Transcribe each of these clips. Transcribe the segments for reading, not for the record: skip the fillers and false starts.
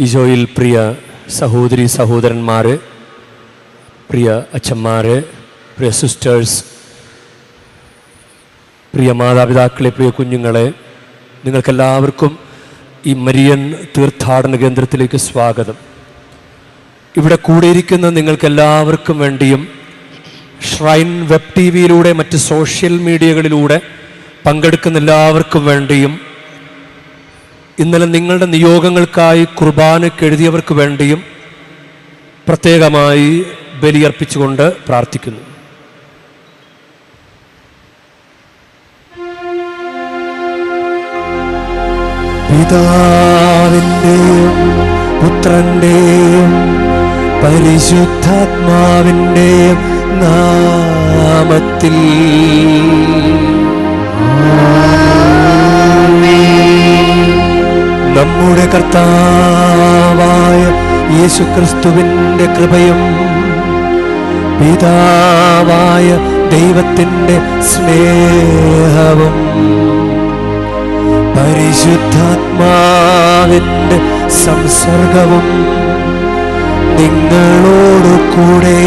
ഈശോയിൽ പ്രിയ സഹോദരി സഹോദരന്മാർ, പ്രിയ അച്ഛന്മാർ, പ്രിയ സിസ്റ്റേഴ്സ്, പ്രിയ മാതാപിതാക്കളെ, പ്രിയ കുഞ്ഞുങ്ങളെ, നിങ്ങൾക്കെല്ലാവർക്കും ഈ മരിയൻ തീർത്ഥാടന കേന്ദ്രത്തിലേക്ക് സ്വാഗതം. ഇവിടെ കൂടിയിരിക്കുന്ന നിങ്ങൾക്കെല്ലാവർക്കും വേണ്ടിയും ഷ്രൈൻ വെബ് ടി വിയിലൂടെ മറ്റ് സോഷ്യൽ മീഡിയകളിലൂടെ പങ്കെടുക്കുന്ന എല്ലാവർക്കും വേണ്ടിയും ഇന്നലെ നിങ്ങളുടെ നിയോഗങ്ങൾക്കായി കുർബാനയ്ക്ക് എഴുതിയവർക്ക് വേണ്ടിയും പ്രത്യേകമായി ബലിയർപ്പിച്ചുകൊണ്ട് പ്രാർത്ഥിക്കുന്നു. പിതാവിൻ്റെയും പുത്രൻ്റെയും പരിശുദ്ധാത്മാവിൻ്റെയും നാമത്തിൽ നമ്മുടെ കർത്താവായ യേശുക്രിസ്തുവിൻ്റെ കൃപയും പിതാവായ ദൈവത്തിൻ്റെ സ്നേഹവും പരിശുദ്ധാത്മാവിൻ്റെ സംസർഗവും നിങ്ങളോട് കൂടെ.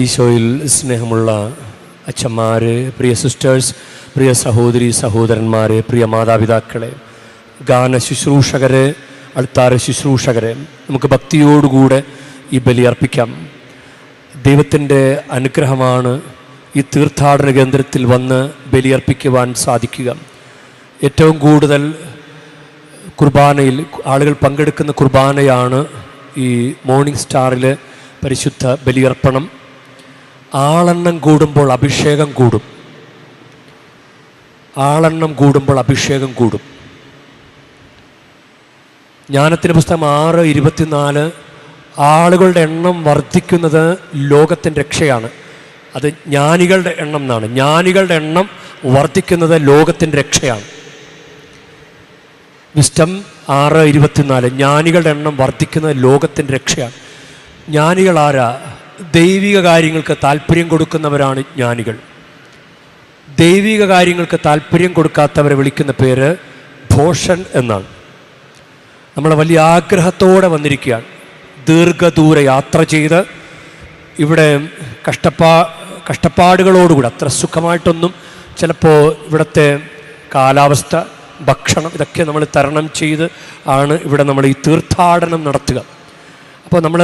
ഈശോയിൽ സ്നേഹമുള്ള അച്ഛന്മാർ, പ്രിയ സിസ്റ്റേഴ്സ്, പ്രിയ സഹോദരി സഹോദരന്മാരെ, പ്രിയ മാതാപിതാക്കളെ, ഗാന ശുശ്രൂഷകരെ, അൾത്താര ശുശ്രൂഷകരെ, നമുക്ക് ഭക്തിയോടുകൂടെ ഈ ബലി അർപ്പിക്കാം. ദൈവത്തിൻ്റെ അനുഗ്രഹമാണ് ഈ തീർത്ഥാടന കേന്ദ്രത്തിൽ വന്ന് ബലിയർപ്പിക്കുവാൻ സാധിക്കുക. ഏറ്റവും കൂടുതൽ കുർബാനയിൽ ആളുകൾ പങ്കെടുക്കുന്ന കുർബാനയാണ് ഈ മോർണിംഗ് സ്റ്റാറിലെ പരിശുദ്ധ ബലിയർപ്പണം. ആളെണ്ണം കൂടുമ്പോൾ അഭിഷേകം കൂടും. ആളെണ്ണം കൂടുമ്പോൾ അഭിഷേകം കൂടും. ജ്ഞാനത്തിൻ്റെ പുസ്തകം 6:24 ആളുകളുടെ എണ്ണം വർദ്ധിക്കുന്നത് ലോകത്തിൻ്റെ രക്ഷയാണ്. അത് ജ്ഞാനികളുടെ എണ്ണം എന്നാണ്. ജ്ഞാനികളുടെ എണ്ണം വർദ്ധിക്കുന്നത് ലോകത്തിൻ്റെ രക്ഷയാണ്. വിസ്റ്റം 6:24 ജ്ഞാനികളുടെ എണ്ണം വർദ്ധിക്കുന്നത് ലോകത്തിൻ്റെ രക്ഷയാണ്. ജ്ഞാനികൾ ആരാ? ദൈവിക കാര്യങ്ങൾക്ക് താല്പര്യം കൊടുക്കുന്നവരാണ് ജ്ഞാനികൾ. ദൈവിക കാര്യങ്ങൾക്ക് താല്പര്യം കൊടുക്കാത്തവരെ വിളിക്കുന്ന പേര് ഭോഷൻ എന്നാണ്. നമ്മൾ വലിയ ആഗ്രഹത്തോടെ വന്നിരിക്കുകയാണ്. ദീർഘദൂര യാത്ര ചെയ്ത് ഇവിടെ കഷ്ടപ്പാടുകളോടുകൂടി, അത്ര സുഖമായിട്ടൊന്നും ചിലപ്പോൾ ഇവിടുത്തെ കാലാവസ്ഥ, ഭക്ഷണം, ഇതൊക്കെ നമ്മൾ തരണം ചെയ്ത് ആണ് ഇവിടെ നമ്മൾ ഈ തീർത്ഥാടനം നടത്തുക. അപ്പോൾ നമ്മൾ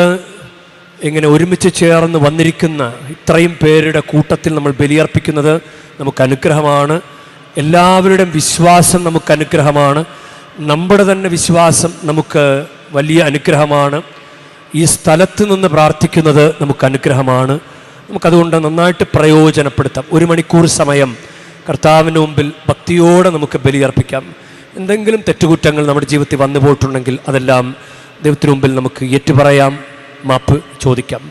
ഇങ്ങനെ ഒരുമിച്ച് ചേർന്ന് വന്നിരിക്കുന്ന ഇത്രയും പേരുടെ കൂട്ടത്തിൽ നമ്മൾ ബലിയർപ്പിക്കുന്നത് നമുക്ക് അനുഗ്രഹമാണ്. എല്ലാവരുടെയും വിശ്വാസം നമുക്ക് അനുഗ്രഹമാണ്. നമ്മുടെ തന്നെ വിശ്വാസം നമുക്ക് വലിയ അനുഗ്രഹമാണ്. ഈ സ്ഥലത്ത് നിന്ന് പ്രാർത്ഥിക്കുന്നത് നമുക്ക് അനുഗ്രഹമാണ്. നമുക്കതുകൊണ്ട് നന്നായിട്ട് പ്രയോജനപ്പെടുത്താം. 1 മണിക്കൂർ സമയം കർത്താവിൻ്റെ മുമ്പിൽ ഭക്തിയോടെ നമുക്ക് ബലിയർപ്പിക്കാം. എന്തെങ്കിലും തെറ്റുകുറ്റങ്ങൾ നമ്മുടെ ജീവിതത്തിൽ വന്നു പോയിട്ടുണ്ടെങ്കിൽ അതെല്ലാം ദൈവത്തിന് മുമ്പിൽ നമുക്ക് ഏറ്റുപറയാം, മാപ്പ് ചോദിക്കാം.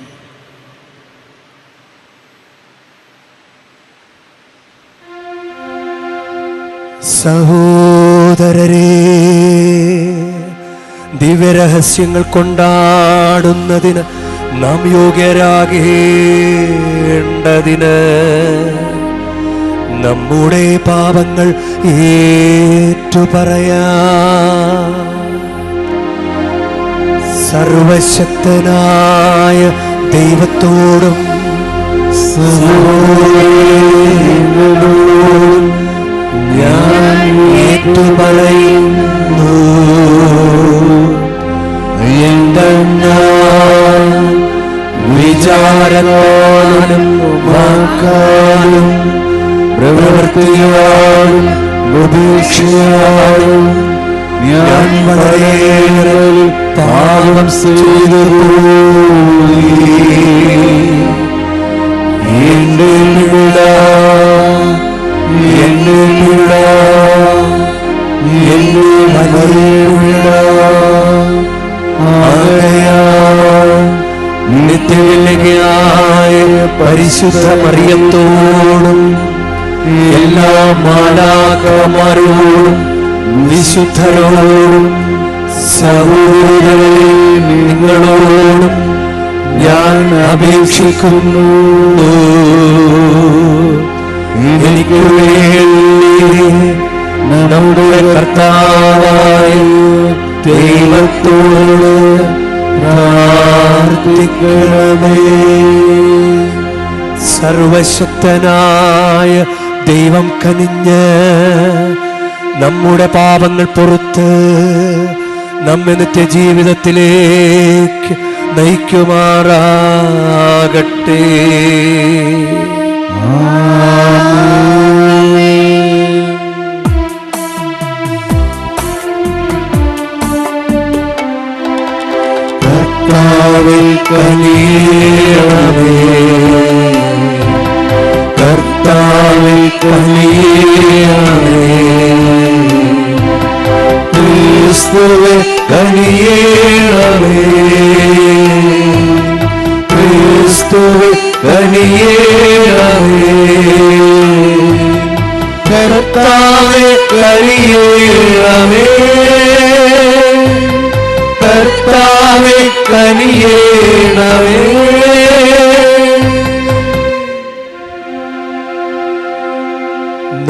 സഹോദരരേ, ദിവ്യരഹസ്യങ്ങൾ കൊണ്ടാടുന്നതിന് നാം യോഗ്യരാകേണ്ടതിന് നമ്മുടെ പാപങ്ങൾ ഏറ്റുപറയാം. സർവശക്തനായ ദൈവത്തോടും ഞാൻ ഏറ്റുപറയുന്നു, വിചാരത്താലും വാക്കാലും പ്രവൃത്തിയാലും ഉപേക്ഷയാലും ഞാൻ വളരെയേറെ പാപം ചെയ്തു പോയി. എന്റെ പിഴ നിത്യകന്യകയായ പരിശുദ്ധ മറിയത്തോടും എല്ലാ മാലാഖമാരോടും വിശുദ്ധരോടും സഹോദരരെ നിങ്ങളോടും ഞാൻ അപേക്ഷിക്കുന്നു. സർവശക്തനായ ദൈവം കനിഞ്ഞ് നമ്മുടെ പാപങ്ങൾ പൊറുത്ത് നമ്മെ നിത്യജീവിതത്തിലേക്ക് നയിക്കുമാറാകട്ടെ. കർത്താവേ കനിയണമേ, കർത്താവേ കനിയണമേ, ക്രിസ്തുവേ കനിയണമേ, ക്രിസ്തുവേ കനിയണമേ, കർത്താവേ കനിയണമേ, കർത്താവേ കനിയണമേ.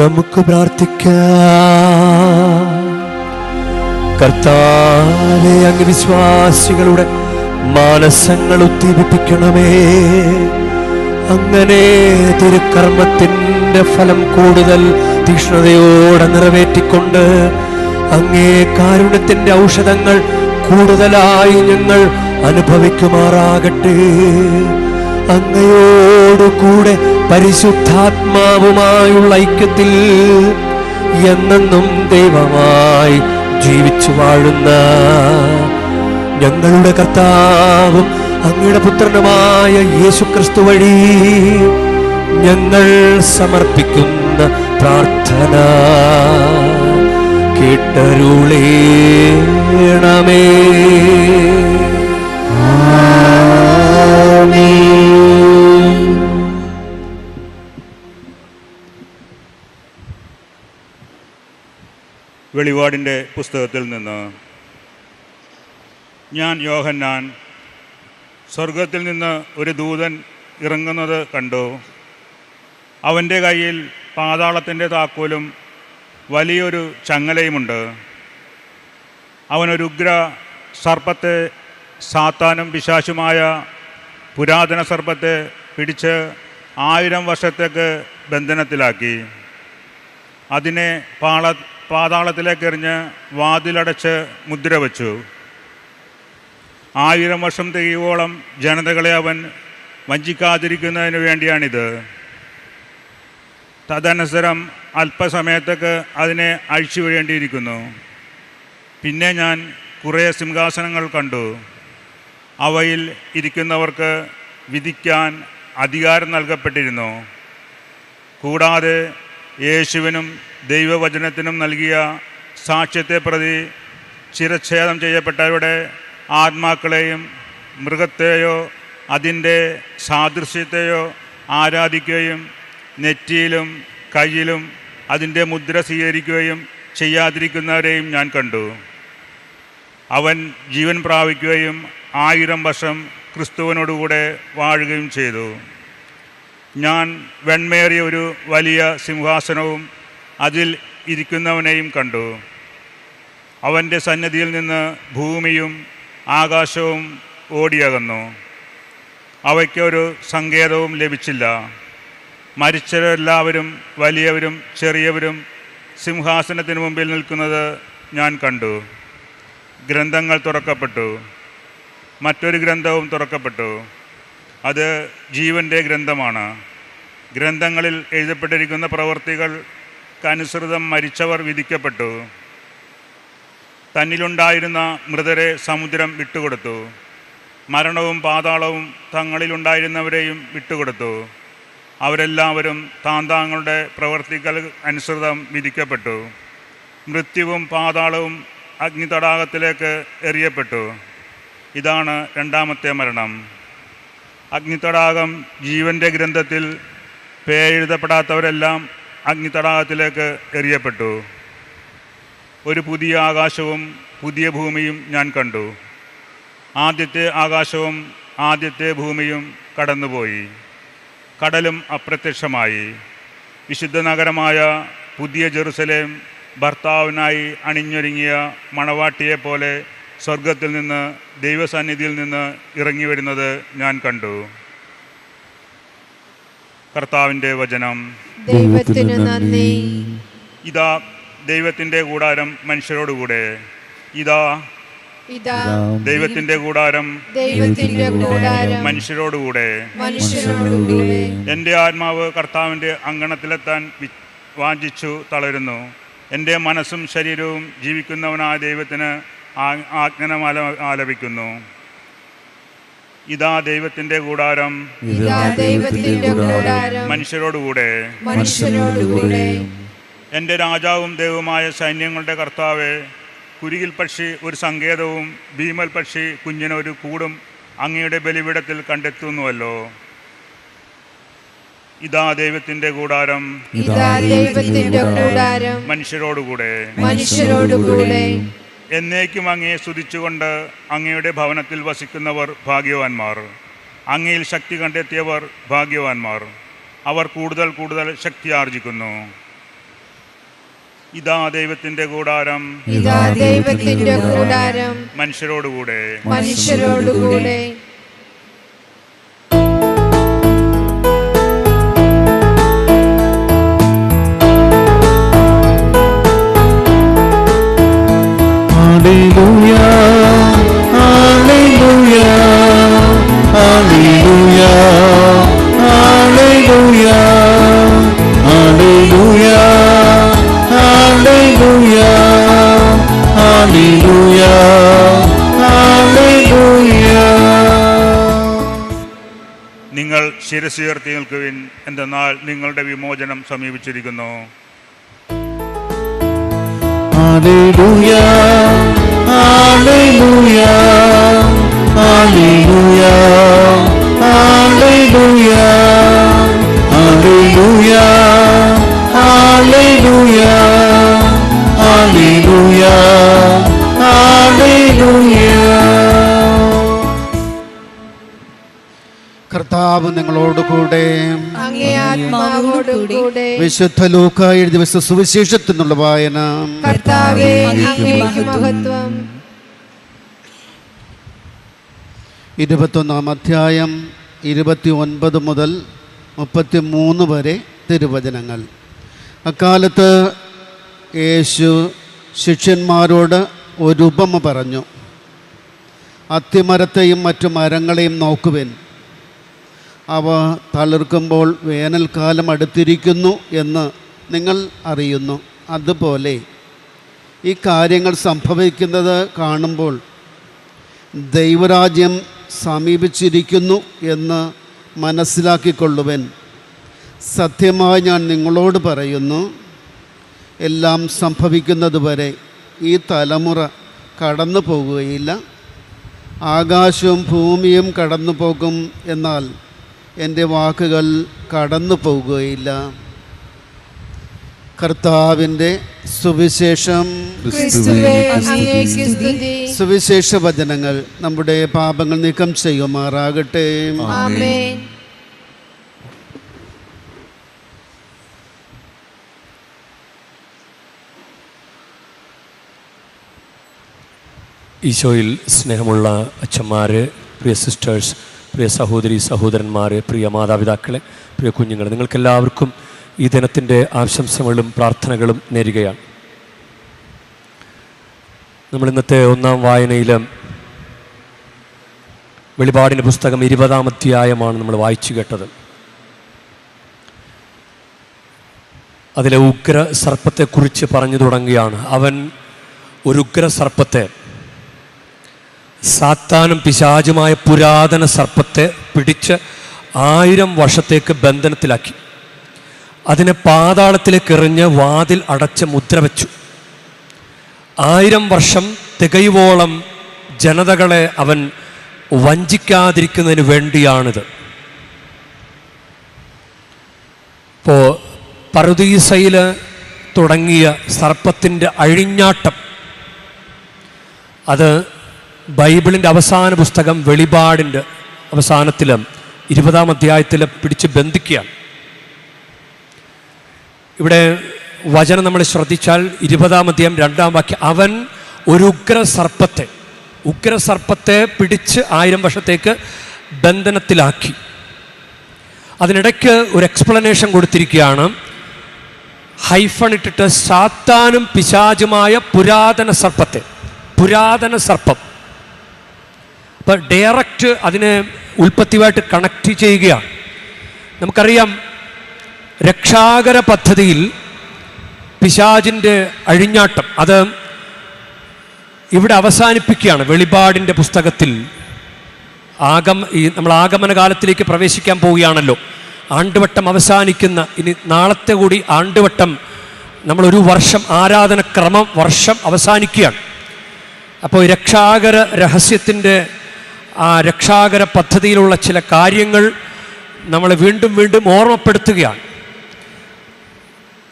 നമുക്ക് പ്രാർത്ഥിക്കാം. കർത്താവേ, അങ്ങ് വിശ്വാസികളുടെ മാനസങ്ങൾ ഉദ്ദീപിപ്പിക്കണമേ. അങ്ങനെ തിരുക്കർമ്മത്തിൻ്റെ ഫലം കൂടുതൽ തീക്ഷ്ണതയോടെ നിറവേറ്റിക്കൊണ്ട് അങ്ങേ കാരുണ്യത്തിൻ്റെ ഔഷധങ്ങൾ കൂടുതലായി ഞങ്ങൾ അനുഭവിക്കുമാറാകട്ടെ. അങ്ങയോടുകൂടെ പരിശുദ്ധാത്മാവുമായുള്ള ഐക്യത്തിൽ എന്നെന്നും ദൈവമായി ജീവിച്ചു വാഴുന്ന ഞങ്ങളുടെ കർത്താവും അങ്ങയുടെ പുത്രനുമായ യേശുക്രിസ്തു വഴി ഞങ്ങൾ സമർപ്പിക്കുന്ന പ്രാർത്ഥന കേട്ടരുളേണമേ. വെളിപാടിൻ്റെ പുസ്തകത്തിൽ നിന്ന് ഞാൻ യോഹന്നാൻ സ്വർഗത്തിൽ നിന്ന് ഒരു ദൂതൻ ഇറങ്ങുന്നത് കണ്ടു. അവൻ്റെ കയ്യിൽ പാതാളത്തിൻ്റെ താക്കോലും വലിയൊരു ചങ്ങലയുമുണ്ട്. അവനൊരു ഉഗ്ര സർപ്പത്തെ, സാത്താനും പിശാചുമായ പുരാതന സർപ്പത്തെ പിടിച്ച് 1000 വർഷത്തേക്ക് ബന്ധനത്തിലാക്കി. അതിനെ പാതാളത്തിലേക്ക് എറിഞ്ഞ് വാതിലടച്ച് മുദ്ര വച്ചു. 1000 വർഷം തികയോളം ജനതകളെ അവൻ വഞ്ചിക്കാതിരിക്കുന്നതിന് വേണ്ടിയാണിത്. തദനുസരം അല്പസമയത്തേക്ക് അതിനെ അഴിച്ചുവിടേണ്ടിയിരിക്കുന്നു. പിന്നെ ഞാൻ കുറേ സിംഹാസനങ്ങൾ കണ്ടു. അവയിൽ ഇരിക്കുന്നവർക്ക് വിധിക്കാൻ അധികാരം നൽകപ്പെട്ടിരുന്നു. കൂടാതെ യേശുവിനും ദൈവവചനത്തിനും നൽകിയ സാക്ഷ്യത്തെ പ്രതി ശിരച്ഛേദം ചെയ്യപ്പെട്ടവരുടെ ആത്മാക്കളെയും മൃഗത്തെയോ അതിൻ്റെ സാദൃശ്യത്തെയോ ആരാധിക്കുകയും നെറ്റിയിലും കയ്യിലും അതിൻ്റെ മുദ്ര സ്വീകരിക്കുകയും ചെയ്യാതിരിക്കുന്നവരെയും ഞാൻ കണ്ടു. അവൻ ജീവൻ പ്രാപിക്കുകയും 1000 വർഷം ക്രിസ്തുവിനോടുകൂടെ വാഴുകയും ചെയ്തു. ഞാൻ വെണ്മേറിയ ഒരു വലിയ സിംഹാസനവും അതിൽ ഇരിക്കുന്നവനെയും കണ്ടു. അവൻ്റെ സന്നിധിയിൽ നിന്ന് ഭൂമിയും ആകാശവും ഓടിയകന്നു. അവയ്ക്കൊരു സങ്കേതവും ലഭിച്ചില്ല. മരിച്ചവരെല്ലാവരും, വലിയവരും ചെറിയവരും, സിംഹാസനത്തിന് മുമ്പിൽ നിൽക്കുന്നത് ഞാൻ കണ്ടു. ഗ്രന്ഥങ്ങൾ തുറക്കപ്പെട്ടു. മറ്റൊരു ഗ്രന്ഥവും തുറക്കപ്പെട്ടു. അത് ജീവൻ്റെ ഗ്രന്ഥമാണ്. ഗ്രന്ഥങ്ങളിൽ എഴുതപ്പെട്ടിരിക്കുന്ന പ്രവൃത്തികൾക്കനുസൃതം മരിച്ചവർ വിധിക്കപ്പെട്ടു. തന്നിലുണ്ടായിരുന്ന മൃതരെ സമുദ്രം വിട്ടുകൊടുത്തു. മരണവും പാതാളവും തങ്ങളിലുണ്ടായിരുന്നവരെയും വിട്ടുകൊടുത്തു. അവരെല്ലാവരും താന്താങ്ങളുടെ പ്രവൃത്തികൾ അനുസൃതം വിധിക്കപ്പെട്ടു. മൃത്യുവും പാതാളവും അഗ്നിതടാകത്തിലേക്ക് എറിയപ്പെട്ടു. ഇതാണ് രണ്ടാമത്തെ മരണം. അഗ്നിതടാകം ജീവൻ്റെ ഗ്രന്ഥത്തിൽ പേരെഴുതപ്പെടാത്തവരെല്ലാം അഗ്നിതടാകത്തിലേക്ക് എറിയപ്പെട്ടു. ഒരു പുതിയ ആകാശവും പുതിയ ഭൂമിയും ഞാൻ കണ്ടു. ആദ്യത്തെ ആകാശവും ആദ്യത്തെ ഭൂമിയും കടന്നുപോയി. കടലും അപ്രത്യക്ഷമായി. വിശുദ്ധ നഗരമായ പുതിയ ജെറുസലേം ഭർത്താവിനായി അണിഞ്ഞൊരുങ്ങിയ മണവാട്ടിയെപ്പോലെ സ്വർഗത്തിൽ നിന്ന്, ദൈവസന്നിധിയിൽ നിന്ന് ഇറങ്ങി വരുന്നത് ഞാൻ കണ്ടു. കർത്താവിൻ്റെ വചനം. ദൈവത്തിന് നന്ദി. ഇതാ ദൈവത്തിൻ്റെ കൂടാരം മനുഷ്യരോടുകൂടെ. ഇതാ ദൈവത്തിൻ്റെ കൂടാരം മനുഷ്യരോടുകൂടെ. എൻ്റെ ആത്മാവ് കർത്താവിൻ്റെ അങ്കണത്തിലെത്താൻ വാഞ്ചിച്ചു തളരുന്നു. എൻ്റെ മനസ്സും ശരീരവും ജീവിക്കുന്നവനായ ദൈവത്തിന് ആജ്ഞനം ആലപിക്കുന്നു. ഇതാ ദൈവത്തിൻ്റെ കൂടാരം മനുഷ്യരോടുകൂടെ. എൻ്റെ രാജാവും ദൈവമായ സൈന്യങ്ങളുടെ കർത്താവേ, കുരികിൽ പക്ഷി ഒരു സങ്കേതവും ഭീമൽ പക്ഷി കുഞ്ഞിനൊരു കൂടും അങ്ങയുടെ ബലിപീഠത്തിൽ കണ്ടെത്തുന്നുവല്ലോ. ഇതാ ദൈവത്തിൻ്റെ കൂടാരം മനുഷ്യരോടുകൂടെ. എന്നേക്കും അങ്ങയെ സ്തുതിച്ചുകൊണ്ട് അങ്ങയുടെ ഭവനത്തിൽ വസിക്കുന്നവർ ഭാഗ്യവാന്മാർ. അങ്ങയിൽ ശക്തി കണ്ടെത്തിയവർ ഭാഗ്യവാന്മാർ. അവർ കൂടുതൽ കൂടുതൽ ശക്തി ആർജിക്കുന്നു. ഇതാ ദൈവത്തിൻ്റെ കൂടാരം മനുഷ്യരോടുകൂടെ. Hallelujah, hallelujah, hallelujah, hallelujah, hallelujah, hallelujah, hallelujah, hallelujah. നിങ്ങൾ ശിരസുയർത്തി നിൽക്കുവിൻ, എന്തെന്നാൽ നിങ്ങളുടെ വിമോചനം സമീപിച്ചിരിക്കുന്നു. Hallelujah, hallelujah, hallelujah, hallelujah, hallelujah, hallelujah, hallelujah, hallelujah. കർത്താവ് നിങ്ങളോടുകൂടെ. വിശുദ്ധ ലൂക്കാ എഴുതിയ സുവിശേഷത്തിൽ നിന്നുള്ള വായന. 21-ാം അധ്യായം 29 മുതൽ 33 വരെ തിരുവചനങ്ങൾ. അക്കാലത്ത് യേശു ശിഷ്യന്മാരോട് ഒരു ഉപമ പറഞ്ഞു. അത്തിമരത്തെയും മറ്റു മരങ്ങളെയും നോക്കുവിൻ. അവ തളിർക്കുമ്പോൾ വേനൽക്കാലം അടുത്തിരിക്കുന്നു എന്ന് നിങ്ങൾ അറിയുന്നു. അതുപോലെ ഈ കാര്യങ്ങൾ സംഭവിക്കുന്നത് കാണുമ്പോൾ ദൈവരാജ്യം സമീപിച്ചിരിക്കുന്നു എന്ന് മനസ്സിലാക്കിക്കൊള്ളുവൻ. സത്യമായി ഞാൻ നിങ്ങളോട് പറയുന്നു, എല്ലാം സംഭവിക്കുന്നതുവരെ ഈ തലമുറ കടന്നു പോകുകയില്ല. ആകാശവും ഭൂമിയും കടന്നു പോകും, എന്നാൽ എൻ്റെ വാക്കുകൾ കടന്നു പോകുകയില്ല. കർത്താവിൻ്റെ സുവിശേഷം. സുവിശേഷ വചനങ്ങൾ നമ്മുടെ പാപങ്ങൾ നീക്കം ചെയ്യുമാറാകട്ടെ. ഈശോയിൽ സ്നേഹമുള്ള അച്ഛന്മാരെ, പ്രിയ സിസ്റ്റേഴ്സ്, പ്രിയ സഹോദരി സഹോദരന്മാരെ, പ്രിയ മാതാപിതാക്കളെ, പ്രിയ കുഞ്ഞുങ്ങളെ, നിങ്ങൾക്കെല്ലാവർക്കും ഈ ദിനത്തിൻ്റെ ആശംസകളും പ്രാർത്ഥനകളും നേരുകയാണ്. നമ്മൾ ഇന്നത്തെ ഒന്നാം വായനയിൽ വെളിപാടിൻ്റെ പുസ്തകം 20-ാം അധ്യായമാണ് നമ്മൾ വായിച്ചു കേട്ടത്. അതിലെ ഉഗ്ര സർപ്പത്തെക്കുറിച്ച് പറഞ്ഞു തുടങ്ങുകയാണ്. അവൻ ഒരു ഉഗ്ര സർപ്പത്തെ, സാത്താനും പിശാചുമായ പുരാതന സർപ്പത്തെ പിടിച്ച് 1000 വർഷത്തേക്ക് ബന്ധനത്തിലാക്കി. അതിനെ പാതാളത്തിലേക്ക് എറിഞ്ഞ് വാതിൽ അടച്ച് മുദ്ര വെച്ചു. 1000 വർഷം തികയുവോളം ജനതകളെ അവൻ വഞ്ചിക്കാതിരിക്കുന്നതിന് വേണ്ടിയാണിത്. ഇപ്പോൾ പറുദീസയിൽ തുടങ്ങിയ സർപ്പത്തിൻ്റെ അഴിഞ്ഞാട്ടം, അത് ബൈബിളിൻ്റെ അവസാന പുസ്തകം വെളിപാടിൻ്റെ അവസാനത്തിൽ 20-ാം അധ്യായത്തിൽ പിടിച്ച് ബന്ധിക്കുകയാണ്. ഇവിടെ വചനം നമ്മൾ ശ്രദ്ധിച്ചാൽ 20-ാം അധ്യായം 2-ാം വാക്യം, അവൻ ഒരു ഉഗ്രസർപ്പത്തെ പിടിച്ച് 1000 വർഷത്തേക്ക് ബന്ധനത്തിലാക്കി. അതിനിടയ്ക്ക് ഒരു എക്സ്പ്ലനേഷൻ കൊടുത്തിരിക്കുകയാണ്. ഹൈഫൺ ഇട്ടിട്ട് സാത്താനും പിശാചുമായ പുരാതന സർപ്പം. അപ്പം ഡയറക്റ്റ് അതിനെ ഉൽപ്പത്തിയുമായിട്ട് കണക്ട് ചെയ്യുകയാണ്. നമുക്കറിയാം, രക്ഷാകര പദ്ധതിയിൽ പിശാചിൻ്റെ അഴിഞ്ഞാട്ടം അത് ഇവിടെ അവസാനിപ്പിക്കുകയാണ്. വെളിപാടിൻ്റെ പുസ്തകത്തിൽ നമ്മൾ ആഗമന കാലത്തിലേക്ക് പ്രവേശിക്കാൻ പോവുകയാണല്ലോ. ആണ്ടുവട്ടം അവസാനിക്കുന്ന, ഇനി നാളത്തെ കൂടി ആണ്ടുവട്ടം, നമ്മളൊരു വർഷം ആരാധനക്രമം വർഷം അവസാനിക്കുകയാണ്. അപ്പോൾ രക്ഷാകര രഹസ്യത്തിൻ്റെ ആ രക്ഷാകര പദ്ധതിയിലുള്ള ചില കാര്യങ്ങൾ നമ്മളെ വീണ്ടും വീണ്ടും ഓർമ്മപ്പെടുത്തുകയാണ്.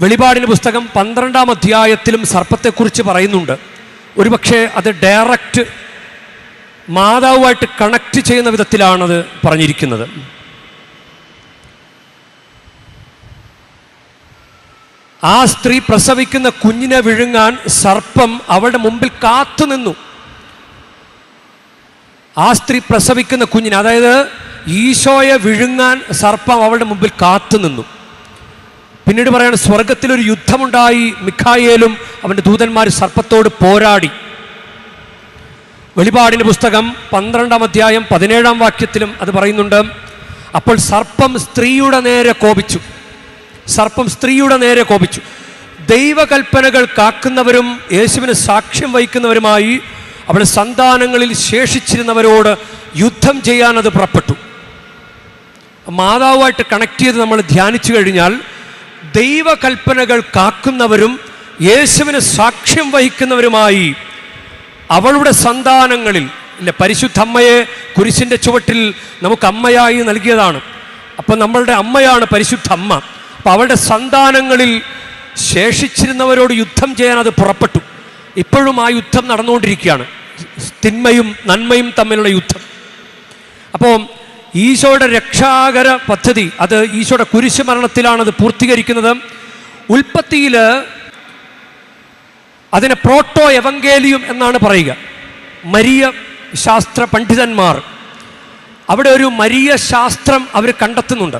വെളിപാടിൻ്റെ പുസ്തകം 12-ാം അധ്യായത്തിലും സർപ്പത്തെക്കുറിച്ച് പറയുന്നുണ്ട്. ഒരുപക്ഷെ അത് ഡയറക്റ്റ് മാതാവുമായിട്ട് കണക്ട് ചെയ്യുന്ന വിധത്തിലാണത് പറഞ്ഞിരിക്കുന്നത്. ആ സ്ത്രീ പ്രസവിക്കുന്ന കുഞ്ഞിനെ വിഴുങ്ങാൻ സർപ്പം അവളുടെ മുമ്പിൽ കാത്തുനിന്നു. ആ സ്ത്രീ പ്രസവിക്കുന്ന കുഞ്ഞിനെ, അതായത് ഈശോയെ വിഴുങ്ങാൻ സർപ്പം അവളുടെ മുമ്പിൽ കാത്തുനിന്നു. പിന്നീട് പറയാണ്, സ്വർഗത്തിലൊരു യുദ്ധമുണ്ടായി, മിഖായേലും അവൻ്റെ ദൂതന്മാർ സർപ്പത്തോട് പോരാടി. വെളിപാടിൻ്റെ പുസ്തകം 12-ാം അധ്യായം 17-ാം വാക്യത്തിലും അത് പറയുന്നുണ്ട്. അപ്പോൾ സർപ്പം സ്ത്രീയുടെ നേരെ കോപിച്ചു. ദൈവകൽപ്പനകൾ കാക്കുന്നവരും യേശുവിന് സാക്ഷ്യം വഹിക്കുന്നവരുമായി അവളുടെ സന്താനങ്ങളിൽ ശേഷിച്ചിരുന്നവരോട് യുദ്ധം ചെയ്യാൻ അത് പുറപ്പെട്ടു. മാതാവുമായിട്ട് കണക്ട് ചെയ്ത് നമ്മൾ ധ്യാനിച്ചു കഴിഞ്ഞാൽ, ദൈവകൽപ്പനകൾ കാക്കുന്നവരും യേശുവിന് സാക്ഷ്യം വഹിക്കുന്നവരുമായി അവളുടെ സന്താനങ്ങളിൽ, ഇല്ല, പരിശുദ്ധ അമ്മയെ കുരിശിൻ്റെ ചുവട്ടിൽ നമുക്ക് അമ്മയായി നൽകിയതാണ്. അപ്പം നമ്മളുടെ അമ്മയാണ് പരിശുദ്ധ അമ്മ. അപ്പം അവളുടെ സന്താനങ്ങളിൽ ശേഷിച്ചിരുന്നവരോട് യുദ്ധം ചെയ്യാൻ അത് പുറപ്പെട്ടു. ഇപ്പോഴും ആ യുദ്ധം നടന്നുകൊണ്ടിരിക്കുകയാണ്, തിന്മയും നന്മയും തമ്മിലുള്ള യുദ്ധം. അപ്പോൾ ഈശോയുടെ രക്ഷാകര പദ്ധതി അത് ഈശോയുടെ കുരിശ് മരണത്തിലാണ് അത് പൂർത്തീകരിക്കുന്നത്. ഉൽപ്പത്തിയിൽ അതിനെ പ്രോട്ടോ എവങ്കേലിയം എന്നാണ് പറയുക. മരിയ ശാസ്ത്ര പണ്ഡിതന്മാർ അവിടെ ഒരു മരിയ ശാസ്ത്രം അവർ കണ്ടെത്തുന്നുണ്ട്.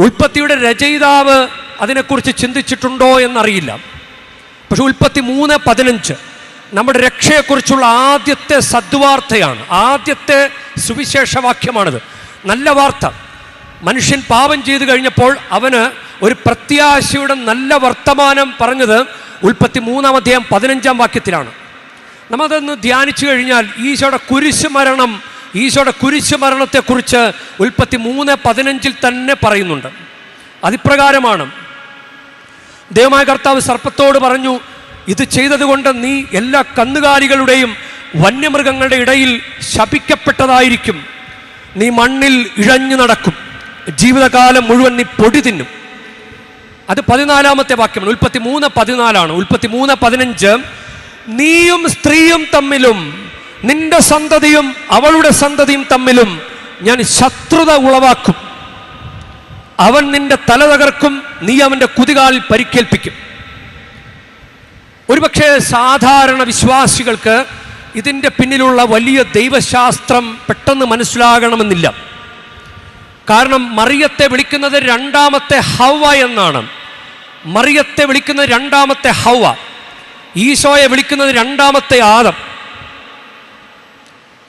ഉൽപ്പത്തിയുടെ രചയിതാവ് അതിനെക്കുറിച്ച് ചിന്തിച്ചിട്ടുണ്ടോ എന്നറിയില്ല. പക്ഷെ ഉൽപ്പത്തി 3:15 നമ്മുടെ രക്ഷയെക്കുറിച്ചുള്ള ആദ്യത്തെ സദ്വാർത്തയാണ്, ആദ്യത്തെ സുവിശേഷവാക്യമാണിത്. നല്ല വാർത്ത. മനുഷ്യൻ പാപം ചെയ്തു കഴിഞ്ഞപ്പോൾ അവന് ഒരു പ്രത്യാശയുടെ നല്ല വർത്തമാനം പറഞ്ഞത് ഉൽപ്പത്തി 3-ാം അധ്യായം 15-ാം വാക്യത്തിലാണ്. നമ്മളതൊന്ന് ധ്യാനിച്ചു കഴിഞ്ഞാൽ ഈശോയുടെ കുരിശ് മരണത്തെക്കുറിച്ച് ഉൽപ്പത്തി 3:15 തന്നെ പറയുന്നുണ്ട്. അതിപ്രകാരമാണ്, ദൈവമായ കർത്താവ് സർപ്പത്തോട് പറഞ്ഞു, ഇത് ചെയ്തതുകൊണ്ട് നീ എല്ലാ കന്നുകാലികളുടെയും വന്യമൃഗങ്ങളുടെ ഇടയിൽ ശപിക്കപ്പെട്ടതായിരിക്കും. നീ മണ്ണിൽ ഇഴഞ്ഞു നടക്കും, ജീവിതകാലം മുഴുവൻ നീ പൊടി തിന്നും. അത് 14-ാമത്തെ വാക്യമാണ്. ഉൽപ്പത്തി 3:14. ഉൽപ്പത്തി 3:15 നീയും സ്ത്രീയും തമ്മിലും നിന്റെ സന്തതിയും അവളുടെ സന്തതിയും തമ്മിലും ഞാൻ ശത്രുത ഉളവാക്കും. അവൻ നിന്റെ തല തകർക്കും, നീ അവൻ്റെ കുതികാലിൽ പരിക്കേൽപ്പിക്കും. ഒരുപക്ഷെ സാധാരണ വിശ്വാസികൾക്ക് ഇതിൻ്റെ പിന്നിലുള്ള വലിയ ദൈവശാസ്ത്രം പെട്ടെന്ന് മനസ്സിലാകണമെന്നില്ല. കാരണം മറിയത്തെ വിളിക്കുന്നത് രണ്ടാമത്തെ ഹവ്വ എന്നാണ്. മറിയത്തെ വിളിക്കുന്നത് രണ്ടാമത്തെ ഹവ്വ, ഈശോയെ വിളിക്കുന്നത് രണ്ടാമത്തെ ആദം.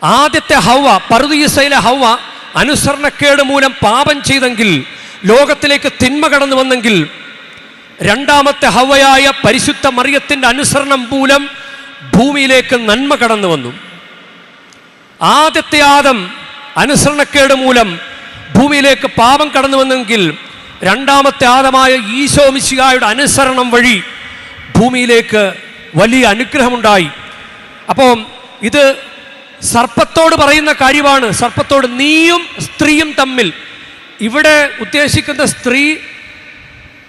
ആദ്യത്തെ ഹവ്വ, പറുദീസയിലെ ഹവ്വ അനുസരണക്കേട് മൂലം പാപം ചെയ്തെങ്കിൽ, ലോകത്തിലേക്ക് തിന്മ കടന്നു വന്നെങ്കിൽ, രണ്ടാമത്തെ ഹവ്വയായ പരിശുദ്ധ മറിയത്തിൻ്റെ അനുസരണം മൂലം ഭൂമിയിലേക്ക് നന്മ കടന്നു വന്നു. ആദ്യത്തെ ആദം അനുസരണക്കേട് മൂലം ഭൂമിയിലേക്ക് പാപം കടന്നു വന്നെങ്കിൽ, രണ്ടാമത്തെ ആദമായ ഈശോ മിശിഹായുടെ അനുസരണം വഴി ഭൂമിയിലേക്ക് വലിയ അനുഗ്രഹമുണ്ടായി. അപ്പോൾ ഇത് സർപ്പത്തോട് പറയുന്ന കാര്യമാണ്. സർപ്പത്തോട് നീയും സ്ത്രീയും തമ്മിൽ, ഇവിടെ ഉദ്ദേശിക്കുന്ന സ്ത്രീ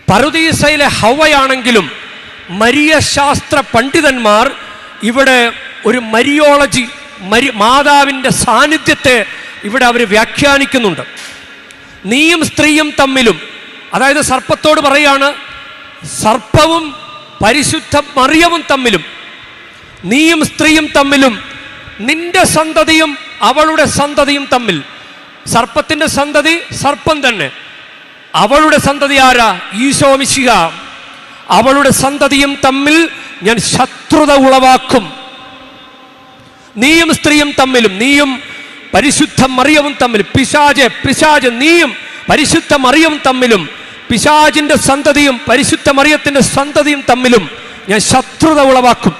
പറുദീസയിലെ ഹവ്വയാണെങ്കിലും മരിയ ശാസ്ത്ര പണ്ഡിതന്മാർ ഇവിടെ ഒരു മരിയോളജി, മാതാവിൻ്റെ സാന്നിധ്യത്തെ ഇവിടെ അവർ വ്യാഖ്യാനിക്കുന്നുണ്ട്. നീയും സ്ത്രീയും തമ്മിലും, അതായത് സർപ്പത്തോട് പറയാണ്, സർപ്പവും പരിശുദ്ധ മറിയവും തമ്മിലും, നീയും സ്ത്രീയും തമ്മിലും, നിന്റെ സന്തതിയും അവളുടെ സന്തതിയും തമ്മിൽ. സർപ്പത്തിൻ്റെ സന്തതി സർപ്പം തന്നെ, അവളുടെ സന്തതി ആരാ? ഈശോ മിശിഹ. അവളുടെ സന്തതിയും തമ്മിൽ ഞാൻ ശത്രുത ഉളവാക്കും. നീയും സ്ത്രീയും തമ്മിലും, നീയും പരിശുദ്ധ മറിയവും തമ്മിലും, പിശാജ് നീയും പരിശുദ്ധ മറിയവും തമ്മിലും, പിശാജിന്റെ സന്തതിയും പരിശുദ്ധ മറിയത്തിന്റെ സന്തതിയും തമ്മിലും ഞാൻ ശത്രുത ഉളവാക്കും.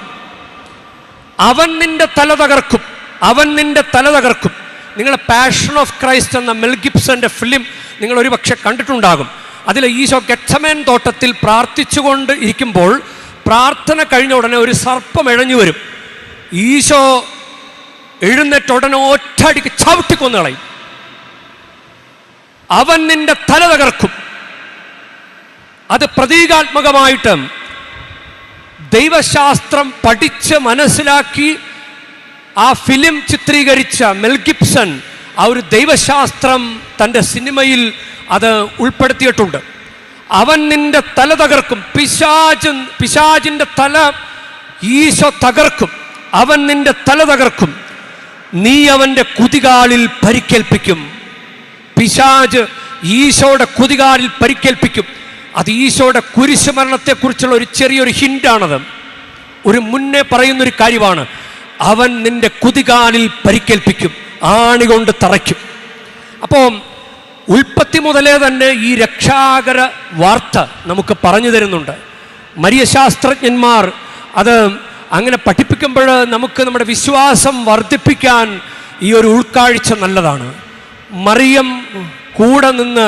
അവൻ നിന്റെ തല തകർക്കും, അവൻ നിന്റെ തല തകർക്കും. നിങ്ങൾ പാഷൻ ഓഫ് ക്രൈസ്റ്റ് എന്ന മെൽ ഗിബ്സന്റെ ഫിലിം നിങ്ങൾ ഒരുപക്ഷെ കണ്ടിട്ടുണ്ടാകും. അതിൽ ഈശോ ഗെത്സമേൻ തോട്ടത്തിൽ പ്രാർത്ഥിച്ചുകൊണ്ട് ഇരിക്കുമ്പോൾ പ്രാർത്ഥന കഴിഞ്ഞ ഉടനെ ഒരു സർപ്പം ഇഴഞ്ഞു വരും. ഈശോ എഴുന്നേറ്റ ഉടനെ ഒറ്റയടിക്ക് ചവിട്ടിക്കൊന്നു കളയും. അവൻ നിന്റെ തല തകർക്കും. അത് പ്രതീകാത്മകമായിട്ട് ദൈവശാസ്ത്രം പഠിച്ച് മനസ്സിലാക്കി ആ ഫിലിം ചിത്രീകരിച്ച മെൽ ഗിബ്സൺ ആ ഒരു ദൈവശാസ്ത്രം തൻ്റെ സിനിമയിൽ അത് ഉൾപ്പെടുത്തിയിട്ടുണ്ട്. അവൻ നിന്റെ തല തകർക്കും. പിശാജിന്റെ തല ഈശോ തകർക്കും. അവൻ നിന്റെ തല തകർക്കും, നീ അവൻ്റെ കുതികാലിൽ പരിക്കേൽപ്പിക്കും. പിശാജ് ഈശോയുടെ കുതികാലിൽ പരിക്കേൽപ്പിക്കും. അത് ഈശോയുടെ കുരിശുമരണത്തെക്കുറിച്ചുള്ള ഒരു ചെറിയൊരു ഹിൻ്റാണത്. ഒരു മുന്നേ പറയുന്നൊരു കാര്യമാണ്. അവൻ നിന്റെ കുതികാലിൽ പരിക്കേൽപ്പിക്കും, ആണികൊണ്ട് തറയ്ക്കും. അപ്പോൾ ഉൽപ്പത്തി മുതലേ തന്നെ ഈ രക്ഷാകര വാർത്ത നമുക്ക് പറഞ്ഞു തരുന്നുണ്ട്. മരിയ ശാസ്ത്രജ്ഞന്മാർ അത് അങ്ങനെ പഠിപ്പിക്കുമ്പോൾ നമുക്ക് നമ്മുടെ വിശ്വാസം വർദ്ധിപ്പിക്കാൻ ഈ ഒരു ഉൾക്കാഴ്ച നല്ലതാണ്. മറിയം കൂടെ നിന്ന്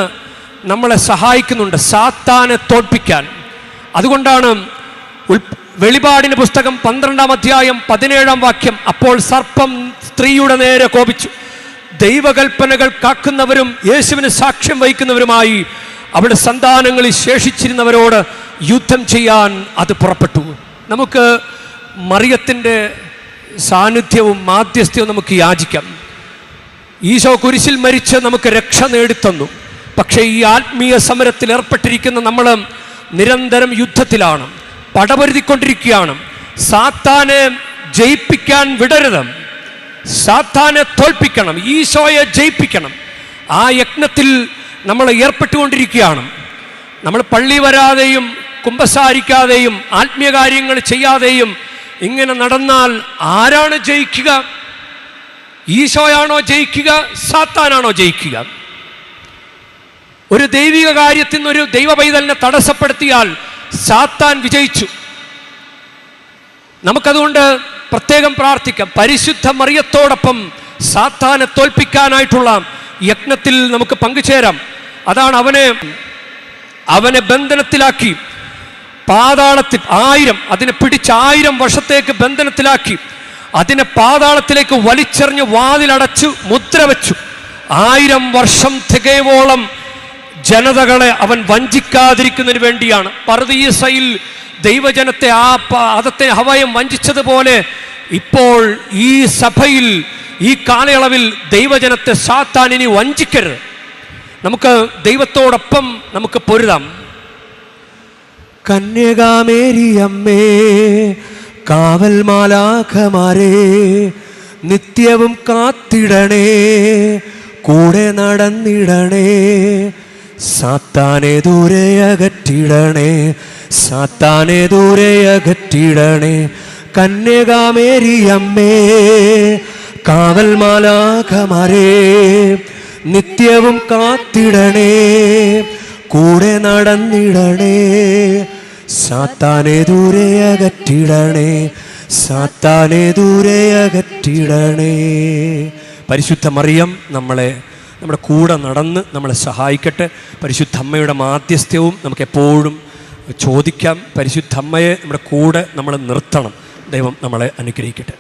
നമ്മളെ സഹായിക്കുന്നുണ്ട് സാത്താനെ തോൽപ്പിക്കാൻ. അതുകൊണ്ടാണ് വെളിപാടിന്റെ പുസ്തകം 12-ാം അധ്യായം 17-ാം വാക്യം, അപ്പോൾ സർപ്പം സ്ത്രീയുടെ നേരെ കോപിച്ചു, ദൈവകൽപ്പനകൾ കാക്കുന്നവരും യേശുവിന് സാക്ഷ്യം വഹിക്കുന്നവരുമായി അവിടെ സന്താനങ്ങളിൽ ശേഷിച്ചിരുന്നവരോട് യുദ്ധം ചെയ്യാൻ അത് പുറപ്പെട്ടു. നമുക്ക് മറിയത്തിൻ്റെ സാന്നിധ്യവും മാധ്യസ്ഥ്യവും നമുക്ക് യാചിക്കാം. ഈശോ കുരിശിൽ മരിച്ച് നമുക്ക് രക്ഷ നേടിത്തന്നു. പക്ഷേ ഈ ആത്മീയ സമരത്തിൽ ഏർപ്പെട്ടിരിക്കുന്ന നമ്മൾ നിരന്തരം യുദ്ധത്തിലാണ്, പടപൊരുതിക്കൊണ്ടിരിക്കുകയാണ്. സാത്താനെ ജയിപ്പിക്കാൻ വിടരുത്. സാത്താനെ തോൽപ്പിക്കണം, ഈശോയെ ജയിപ്പിക്കണം. ആ യജ്ഞത്തിൽ നമ്മൾ ഏർപ്പെട്ടുകൊണ്ടിരിക്കുകയാണ്. നമ്മൾ പള്ളി വരാതെയും കുമ്പസാരിക്കാതെയും ആത്മീയ കാര്യങ്ങൾ ചെയ്യാതെയും ഇങ്ങനെ നടന്നാൽ ആരാണ് ജയിക്കുക? ഈശോയാണോ ജയിക്കുക? സാത്താനാണോ ജയിക്കുക? ഒരു ദൈവിക കാര്യത്തിൽ നിന്നൊരു ദൈവ പൈതലിനെ തടസ്സപ്പെടുത്തിയാൽ സാത്താൻ വിജയിച്ചു. നമുക്കതുകൊണ്ട് പ്രത്യേകം പ്രാർത്ഥിക്കാം. പരിശുദ്ധ മറിയത്തോടൊപ്പം സാത്താനെ തോൽപ്പിക്കാനായിട്ടുള്ള യജ്ഞത്തിൽ നമുക്ക് പങ്കുചേരാം. അതാണ് അവനെ ബന്ധനത്തിലാക്കി പാതാളത്തിൽ അതിനെ പിടിച്ച് 1000 വർഷത്തേക്ക് ബന്ധനത്തിലാക്കി അതിനെ പാതാളത്തിലേക്ക് വലിച്ചെറിഞ്ഞ് വാതിലടച്ചു മുദ്ര വെച്ചു. 1000 വർഷം തികയോളം ജനതകളെ അവൻ വഞ്ചിക്കാതിരിക്കുന്നതിന് വേണ്ടിയാണ്. പർദീസയിൽ ദൈവജനത്തെ ആദത്തെ ഹവയും വഞ്ചിച്ചതുപോലെ ഇപ്പോൾ ഈ സഭയിൽ ഈ കാലയളവിൽ ദൈവജനത്തെ സാത്താൻ ഇനി വഞ്ചിക്കരുത്. നമുക്ക് ദൈവത്തോടൊപ്പം നമുക്ക് പൊരുതാം. കന്യകാമേരിയമ്മേ, കാവൽ മാലാഖമാരേ, നിത്യവും കാത്തിടണേ, കൂടെ നടന്നിടണേ, സാത്താനെ ദൂരെ അകറ്റിടണേ, സാത്താനെ ദൂരെ അകറ്റിടണേ. കന്യകാമേരിയമ്മേ, കാവൽ മാലാഖമാരേ, നിത്യവും കാത്തിടണേ, കൂടെ നടന്നിടണേ, സാത്താനെ ദൂരെ അകറ്റിടണേ, സാത്താനെ ദൂരെ അകറ്റിടണേ. പരിശുദ്ധ മറിയം നമ്മുടെ കൂടെ നടന്ന് നമ്മളെ സഹായിക്കട്ടെ. പരിശുദ്ധ അമ്മയുടെ മാധ്യസ്ഥ്യവും നമുക്ക് എപ്പോഴും ചോദിക്കാം. പരിശുദ്ധ അമ്മയെ നമ്മുടെ കൂടെ നമ്മൾ നിർത്തണം. ദൈവം നമ്മളെ അനുഗ്രഹിക്കട്ടെ.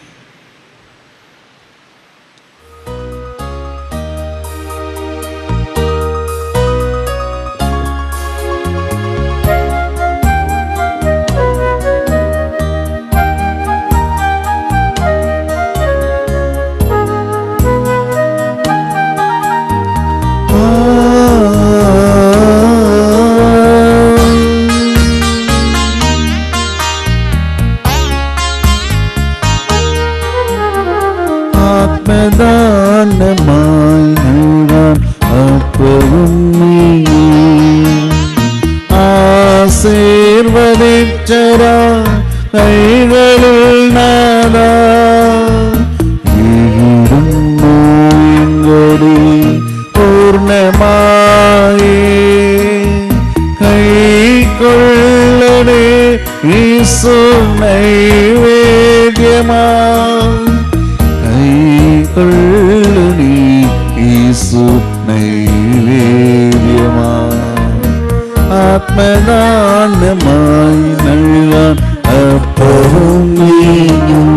ആശീർവദിച്ചരാ കൈകളിൽ നാദാ പൂർണ്ണമായി കൈക്കൊള്ളണേ യേശു നൈവേദ്യമാ കൈക്കൊള്ളണേ യേശു നൈവേദ്യമാ ആത്മദാനമായി നൽകാൻ അപ്പവും വീഞ്ഞും.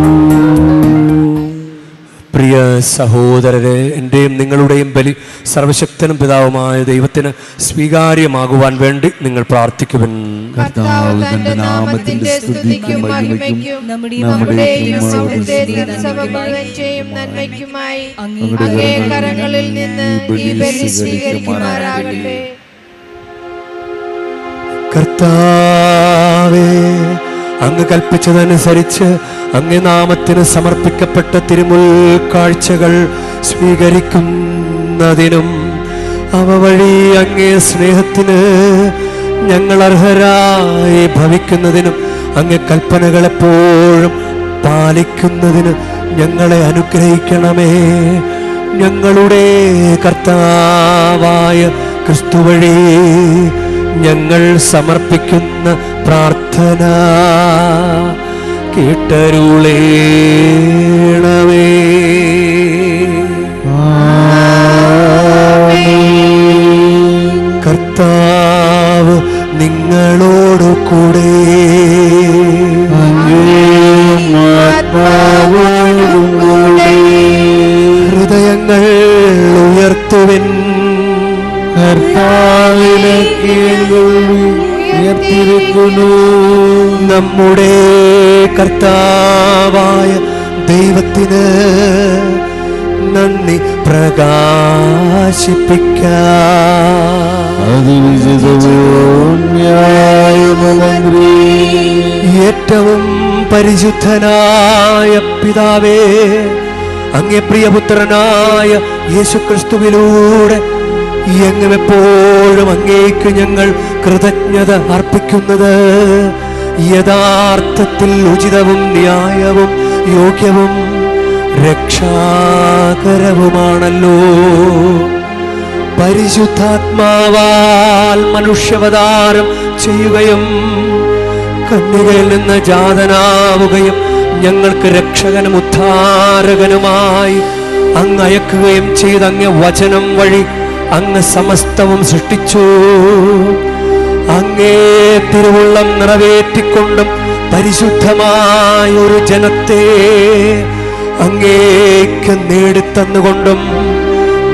പ്രിയ സഹോദരരെ, എൻ്റെയും നിങ്ങളുടെയും ബലി സർവശക്തനും പിതാവുമായ ദൈവത്തിന് സ്വീകാര്യമാകുവാൻ വേണ്ടി നിങ്ങൾ പ്രാർത്ഥിക്കുവിൻ. കർത്താവ് തന്റെ നാമത്തിന്റെ സ്തുതിക്കും മഹിമയ്ക്കും നമ്മുടെയും അവിടുത്തെ തിരുസഭ മുഴുവന്റെയും നന്മയ്ക്കുമായി അങ്ങേ കരങ്ങളിൽ നിന്ന് ഈ ബലി സ്വീകരിക്കുമാറാകട്ടെ. കർത്താവേ, അങ്ങ് കൽപ്പിച്ചതനുസരിച്ച് അങ്ങേ നാമത്തിന് സമർപ്പിക്കപ്പെട്ട തിരുമുൽ കാഴ്ചകൾ സ്വീകരിക്കുന്നതിനും അവ വഴി അങ്ങേ സ്നേഹത്തിന് ഞങ്ങൾ അർഹരായി ഭവിക്കുന്നതിനും അങ്ങേ കൽപ്പനകളെപ്പോഴും പാലിക്കുന്നതിന് ഞങ്ങളെ അനുഗ്രഹിക്കണമേ. ഞങ്ങളുടെ കർത്താവായ ക്രിസ്തു വഴി ഞങ്ങൾ സമർപ്പിക്കുന്ന പ്രാർത്ഥന കേട്ടരുളേണമേ. കർത്താവ് നിങ്ങളോടു കൂടെ ഹൃദയങ്ങൾ ഉയർത്തുവിൻ. ഉയർത്തിരിക്കുന്നു. നമ്മുടെ കർത്താവായ ദൈവത്തിന് നന്ദി പ്രകാശിപ്പിക്കാം. ഏറ്റവും പരിശുദ്ധനായ പിതാവേ, അങ്ങേ പ്രിയപുത്രനായ യേശുക്രിസ്തുവിലൂടെ എങ്ങും എപ്പോഴും അങ്ങേക്ക് ഞങ്ങൾ കൃതജ്ഞത അർപ്പിക്കുന്നത് യഥാർത്ഥത്തിൽ ഉചിതവും ന്യായവും യോഗ്യവും രക്ഷാകരവുമാണല്ലോ. പരിശുദ്ധാത്മാവാൽ മനുഷ്യാവതാരം ചെയ്യുകയും കന്യകയിൽ നിന്ന് ജാതനാവുകയും ഞങ്ങൾക്ക് രക്ഷകനും ഉദ്ധാരകനുമായി അങ്ങ് അയക്കുകയും ചെയ്ത അങ്ങേ വചനം വഴി അങ്ങ് സമസ്തവും സൃഷ്ടിച്ചു. അങ്ങേ തിരുവുള്ളം നിറവേറ്റിക്കൊണ്ടും പരിശുദ്ധമായ ഒരു ജനത്തെ അങ്ങേക്ക് നേടിത്തന്നുകൊണ്ടും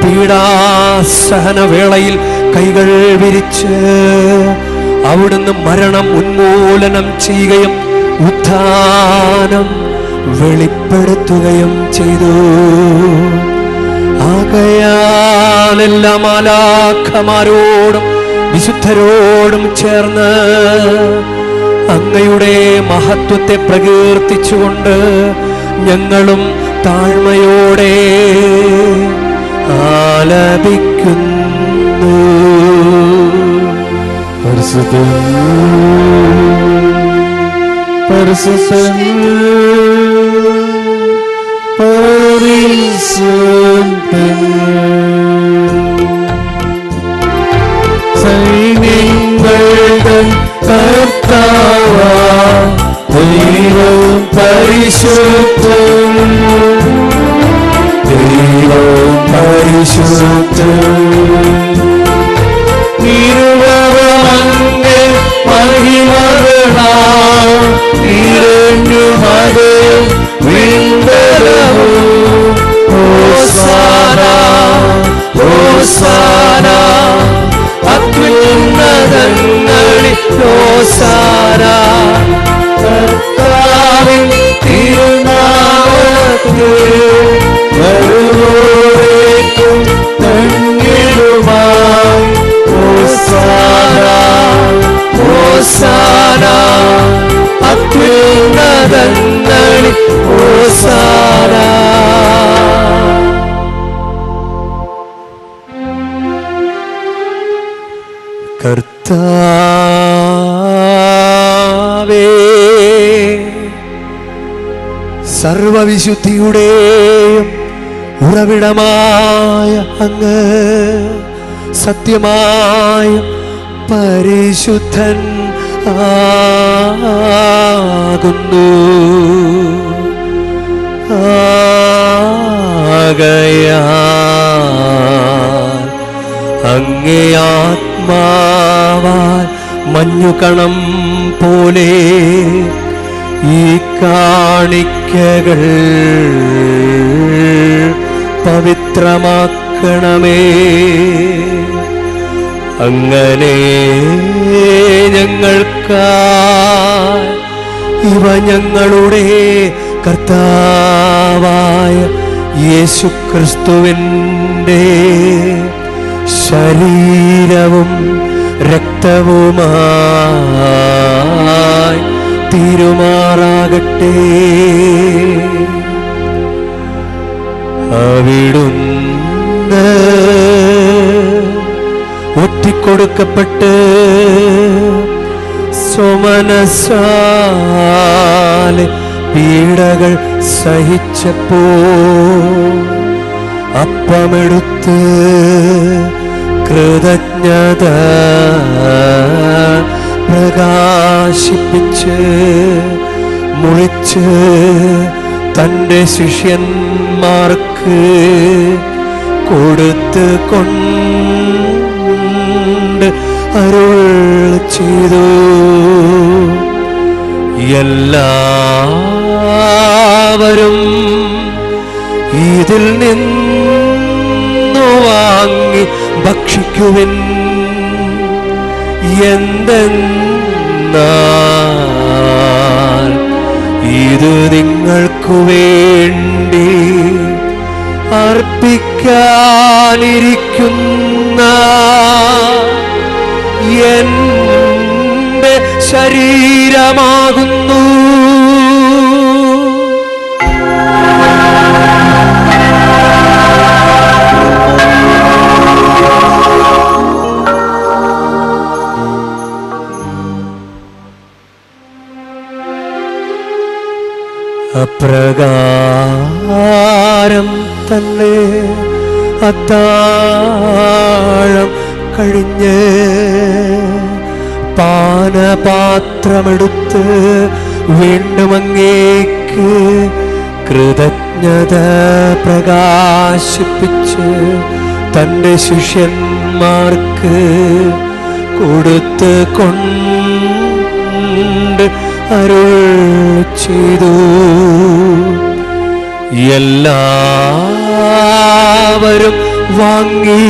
പീഡാസഹന വേളയിൽ കൈകൾ വിരിച്ച് അവിടുന്ന് മരണം ഉന്മൂലനം ചെയ്യുകയും ഉത്ഥാനം വെളിപ്പെടുത്തുകയും ചെയ്തു. ആകയാൽ എല്ലാ മാലാഖമാരോടും വിശുദ്ധരോടും ചേർന്ന് അങ്ങയുടെ മഹത്വത്തെ പ്രകീർത്തിച്ചുകൊണ്ട് ഞങ്ങളും താഴ്മയോടെ ആലപിക്കുന്നു. പരിശുദ്ധൻ പരിശുദ്ധൻ പരിശുദ്ധൻ സൈന്യങ്ങളുടെ കർത്താവാം ദൈവം പരിശുദ്ധൻ ദൈവം പരിശുദ്ധൻ ഇരുവരമങ്ങ് മഹിമകളാം നിറഞ്ഞുമത് വിണ്ടലവും ഹോസാന ഹോസാന അത്യുന്നതങ്ങളിൽ ഹോസാന കർത്താവിൻ തിരുനാമത്തിൽ വരുവോരേക്കും തന്നിടുമായി ഹോസാന ഹോസാന അത്യുന്നതങ്ങളിൽ ഹോസാന. കർത്താവേ, സർവവിശുദ്ധിയുടെയും ഉറവിടമായ അങ്ങ് സത്യമായ പരിശുദ്ധൻ ആകുന്നു. ആകയാൽ അങ്ങേ ആത്മാവാൽ മഞ്ഞുകണം പോലെ ഈ കാണിക്കകൾ പവിത്രമാക്കണമേ. അങ്ങനെ ഞങ്ങൾക്കായി ഇവ ഞങ്ങളുടെ കർത്താവായ യേശുക്രിസ്തുവിൻ്റെ ശരീരവും രക്തവുമായി തീരുമാറാകട്ടെ. അവിടുന്ന് ഒറ്റിക്കൊടുക്കപ്പെട്ട് സ്വമനസാലെ പീഡകൾ സഹിച്ചപ്പോ അപ്പമെടുത്ത് കൃതജ്ഞത പ്രകാശിപ്പിച്ച് മുറിച്ച് തൻ്റെ ശിഷ്യന്മാർക്ക് കൊടുത്ത് കൊണ്ട് അരുൾ ചെയ്തു. എല്ലാവരും ഇതിൽ നിന്നു വാങ്ങി ഭക്ഷിക്കുവിൻ. എന്തെന്നാൽ ഇത് നിങ്ങൾക്കു വേണ്ടി അർപ്പിക്കാനിരിക്കുന്ന എൻ്റെ ശരീരമാകുന്നു. അപ്രകാരം തന്നെ അത്താഴം കഴിഞ്ഞ് പാനപാത്രമെടുത്ത് വീണ്ടും അങ്ങേക്ക് കൃതജ്ഞത പ്രകാശിപ്പിച്ച് തൻ്റെ ശിഷ്യന്മാർക്ക് കൊടുത്ത് കൊണ്ട് അരുൾ ചെയ്തു. എല്ലാവരും വാങ്ങി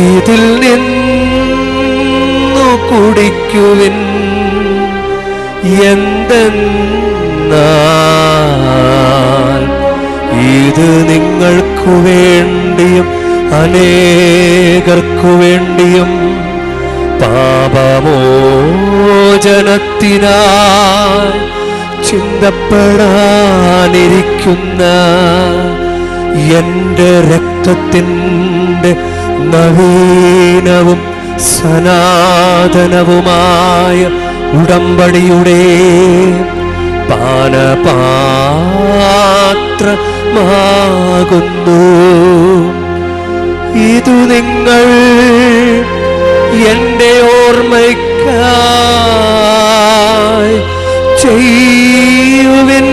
ഇതിൽ നിന്നു കുടിക്കുവിൻ. എന്തെന്നാൽ ഇത് നിങ്ങൾക്കു വേണ്ടിയും അനേകർക്കു വേണ്ടിയും പാപമോചനത്തിനായി ചിന്തപ്പെടാനിരിക്കുന്ന എൻ്റെ രക്തത്തിൻ്റെ നവീനവും സനാതനവുമായ ഉടമ്പടിയുടെ പാനപാത്രമാകുന്നു. ഇതു നിങ്ങൾ എൻ്റെ ഓർമ്മയ്ക്കായി ചെയ്യുവിൻ.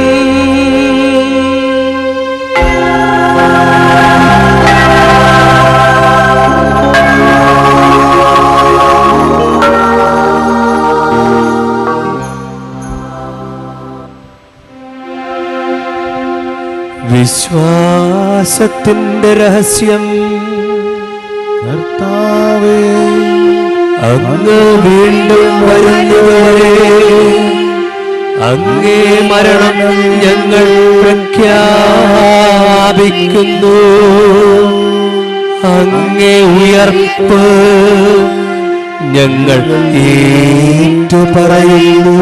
വിശ്വാസത്തിൻ്റെ രഹസ്യം. കർത്താവേ, അങ്ങ് വീണ്ടും വരുന്നവരെ അങ്ങേ മരണം ഞങ്ങൾ പ്രഖ്യാപിക്കുന്നു. അങ്ങേ ഉയർപ്പ് ഞങ്ങൾ ഏറ്റുപറയുന്നു.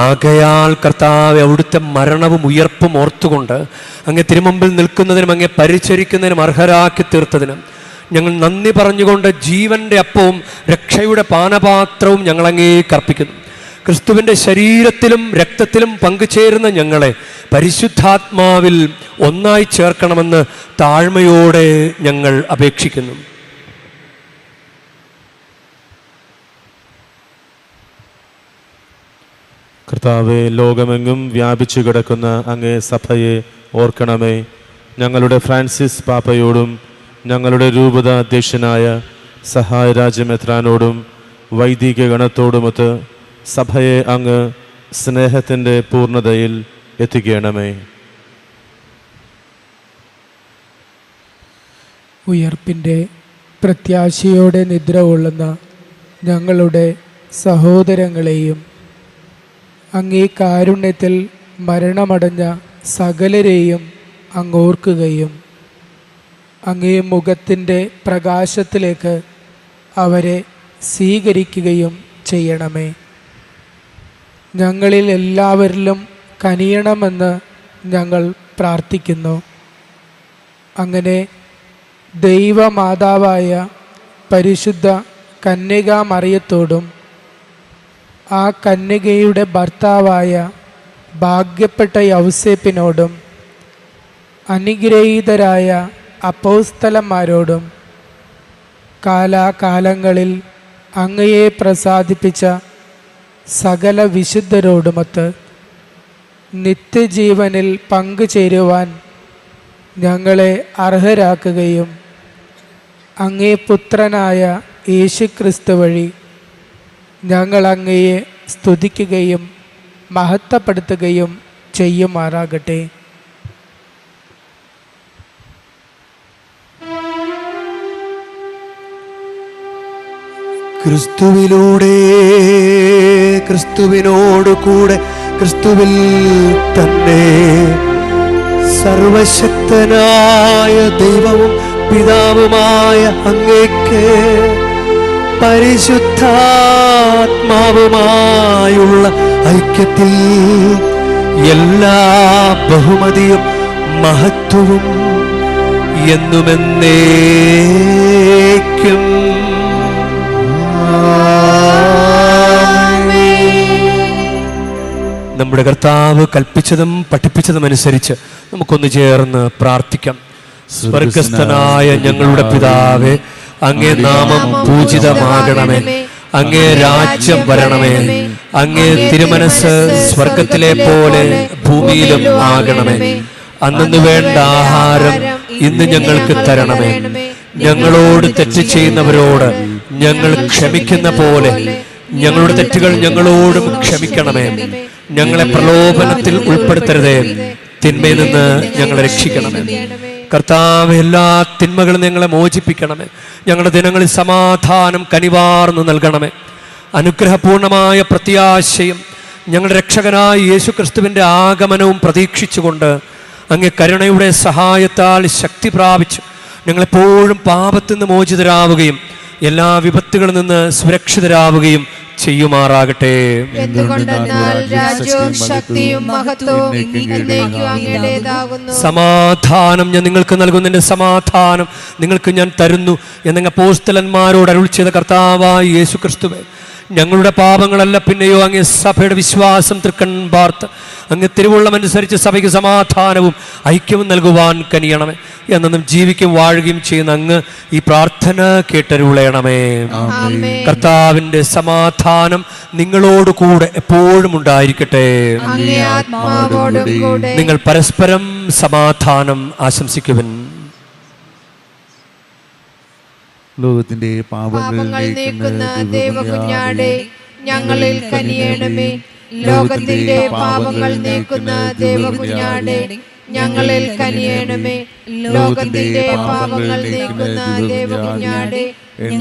ആകയാൽ കർത്താവേ, അവിടുത്തെ മരണവും ഉയർപ്പും ഓർത്തുകൊണ്ട് അങ്ങേ തിരുമുമ്പിൽ നിൽക്കുന്നതിനും അങ്ങേ പരിചരിക്കുന്നതിനും അർഹരാക്കി തീർത്തതിനും ഞങ്ങൾ നന്ദി പറഞ്ഞുകൊണ്ട് ജീവന്റെ അപ്പവും രക്ഷയുടെ പാനപാത്രവും ഞങ്ങൾ അങ്ങേക്ക് അർപ്പിക്കുന്നു. ക്രിസ്തുവിൻ്റെ ശരീരത്തിലും രക്തത്തിലും പങ്കുചേരുന്ന ഞങ്ങളെ പരിശുദ്ധാത്മാവിൽ ഒന്നായി ചേർക്കണമെന്ന് താഴ്മയോടെ ഞങ്ങൾ അപേക്ഷിക്കുന്നു. കർത്താവെ, ലോകമെങ്ങും വ്യാപിച്ചു കിടക്കുന്ന അങ്ങേ സഭയെ ഓർക്കണമേ. ഞങ്ങളുടെ ഫ്രാൻസിസ് പാപ്പയോടും ഞങ്ങളുടെ രൂപത അധ്യക്ഷനായ സഹായരാജമെത്രാനോടും വൈദിക ഗണത്തോടുമൊത്ത് സഭയെ അങ്ങ് സ്നേഹത്തിൻ്റെ പൂർണ്ണതയിൽ എത്തിക്കണമേ. ഉയർപ്പിൻ്റെ പ്രത്യാശയോടെ നിദ്ര കൊള്ളുന്ന ഞങ്ങളുടെ സഹോദരങ്ങളെയും അങ്ങേ കാരുണ്യത്തിൽ മരണമടഞ്ഞ സകലരെയും അങ്ങോർക്കുകയും അങ്ങേ മുഖത്തിൻ്റെ പ്രകാശത്തിലേക്ക് അവരെ സ്വീകരിക്കുകയും ചെയ്യണമേ. ഞങ്ങളിൽ എല്ലാവരിലും കനിയണമെന്ന് ഞങ്ങൾ പ്രാർത്ഥിക്കുന്നു. അങ്ങനെ ദൈവമാതാവായ പരിശുദ്ധ കന്യകാ മറിയത്തോടും ആ കന്യകയുടെ ഭർത്താവായ ഭാഗ്യപ്പെട്ട യൗസേപ്പിനോടും അനുഗ്രഹീതരായ അപ്പോസ്തലന്മാരോടും കാലാകാലങ്ങളിൽ അങ്ങയെ പ്രസാദിപ്പിച്ച സകല വിശുദ്ധരോടുമൊത്ത് നിത്യജീവനിൽ പങ്കുചേരുവാൻ ഞങ്ങളെ അർഹരാക്കുകയും അങ്ങേ പുത്രനായ യേശുക്രിസ്തു വഴി ഞങ്ങൾ അങ്ങയെ സ്തുതിക്കുകയും മഹത്വപ്പെടുത്തുകയും ചെയ്യുമാറാകട്ടെ. ക്രിസ്തുവിലൂടെ, ക്രിസ്തുവിനോട് കൂടെ, ക്രിസ്തുവിൽ തന്നെ സർവശക്തനായ ദൈവവും പിതാവുമായ അങ്ങേക്ക് പരിശുദ്ധാത്മാവുമായുള്ള ഐക്യത്തിൽ എല്ലാ ബഹുമതിയും മഹത്വവും എന്നുമെന്നേക്കും നമ്മുടെ കർത്താവ് കൽപ്പിച്ചതും പഠിപ്പിച്ചതും അനുസരിച്ച് നമുക്കൊന്ന് ചേർന്ന് പ്രാർത്ഥിക്കാം. സ്വർഗസ്ഥനായ ഞങ്ങളുടെ പിതാവേ, അങ്ങേ നാമം പൂജിതമാകണമേ, അങ്ങേ രാജ്യം വരണമേ, അങ്ങേ തിരുമനസ് സ്വർഗത്തിലെ പോലെ ഭൂമിയിലും ആകണമേ. അന്നു വേണ്ട ആഹാരം ഇന്ന് ഞങ്ങൾക്ക് തരണമേ. ഞങ്ങളോട് തെറ്റ് ചെയ്യുന്നവരോട് ഞങ്ങൾ ക്ഷമിക്കുന്ന പോലെ ഞങ്ങളുടെ തെറ്റുകൾ ഞങ്ങളോടും ക്ഷമിക്കണമേ. ഞങ്ങളെ പ്രലോഭനത്തിൽ ഉൾപ്പെടുത്തരുതേ, തിന്മയിൽ നിന്ന് ഞങ്ങളെ രക്ഷിക്കണമേ. കർത്താവ്, എല്ലാ തിന്മകളും ഞങ്ങളെ മോചിപ്പിക്കണമേ. ഞങ്ങളുടെ ദിനങ്ങളിൽ സമാധാനം കനിവാർന്ന് നൽകണമേ. അനുഗ്രഹപൂർണമായ പ്രത്യാശയും ഞങ്ങളുടെ രക്ഷകനായ യേശുക്രിസ്തുവിൻ്റെ ആഗമനവും പ്രതീക്ഷിച്ചുകൊണ്ട് അങ്ങേ കരുണയുടെ സഹായത്താൽ ശക്തി പ്രാപിച്ചു ഞങ്ങളെപ്പോഴും പാപത്തിൽ നിന്ന് മോചിതരാവുകയും എല്ലാ വിപത്തുകളിൽ നിന്ന് സുരക്ഷിതരാവുകയും ചെയ്യുമാറാകട്ടെ. എന്തുകൊണ്ടെന്നാൽ രാജ്യവും ശക്തിയും മഹത്വവും എന്നേക്കും അങ്ങയുടേതാകുന്നു. സമാധാനം ഞാൻ നിങ്ങൾക്ക് നൽകുന്നതിൻ്റെ സമാധാനം നിങ്ങൾക്ക് ഞാൻ തരുന്നു എന്നങ്ങ് അപ്പോസ്തലന്മാരോട് അരുൾ ചെയ്ത കർത്താവായ യേശുക്രിസ്തുവേ, ഞങ്ങളുടെ പാപങ്ങളല്ല പിന്നെയോ അങ്ങേ സഭയുടെ വിശ്വാസം തൃക്കൺ പാർത്ത് അങ്ങ് തിരുവുള്ളമനുസരിച്ച് സഭയ്ക്ക് സമാധാനവും ഐക്യവും നൽകുവാൻ കനിയണമേ. എന്നും ജീവിക്കും വാഴുകയും ചെയ്യുന്ന അങ്ങ് ഈ പ്രാർത്ഥന കേട്ടരുളയണമേ. കർത്താവിൻ്റെ സമാധാനം നിങ്ങളോട് കൂടെ എപ്പോഴും ഉണ്ടായിരിക്കട്ടെ. നിങ്ങൾ പരസ്പരം സമാധാനം ആശംസിക്കുവിൻ. ലോകത്തിന്റെ പാപങ്ങൾ നീക്കുന്ന ദേവകുഞ്ഞാടേ, ഞങ്ങളിൽ കനിയണമേ. ലോകത്തിന്റെ പാപങ്ങൾ നീക്കുന്ന ദേവകുഞ്ഞാടേ, ഞങ്ങളിൽ കനിയണമേ. ലോകത്തിന്റെ പാപങ്ങൾ നീക്കുന്ന ദേവകുഞ്ഞാടേ,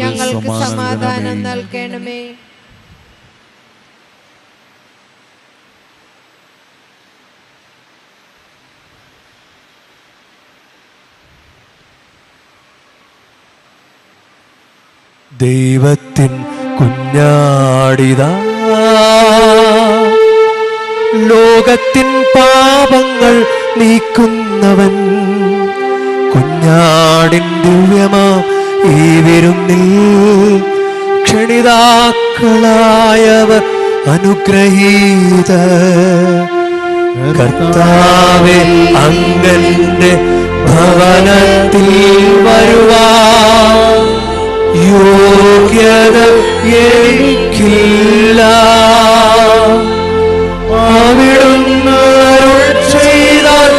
ഞങ്ങൾക്ക് സമാധാനം നൽകണമേ. ദൈവത്തിൻ കുഞ്ഞാടിതാ, ലോകത്തിൻ പാപങ്ങൾ നീക്കുന്നവൻ. കുഞ്ഞാടിൻ ദിവ്യമാ ഈ വിരുന്നിൽ ക്ഷണിതാക്കളായവർ അനുഗ്രഹീത കർത്താവേ, അങ്ങന്റെ ഭവനത്തിൽ വരുവാൻ യോഗ്യത എനിക്കില്ല. അവിടുന്ന് അരുൾ ചെയ്താൽ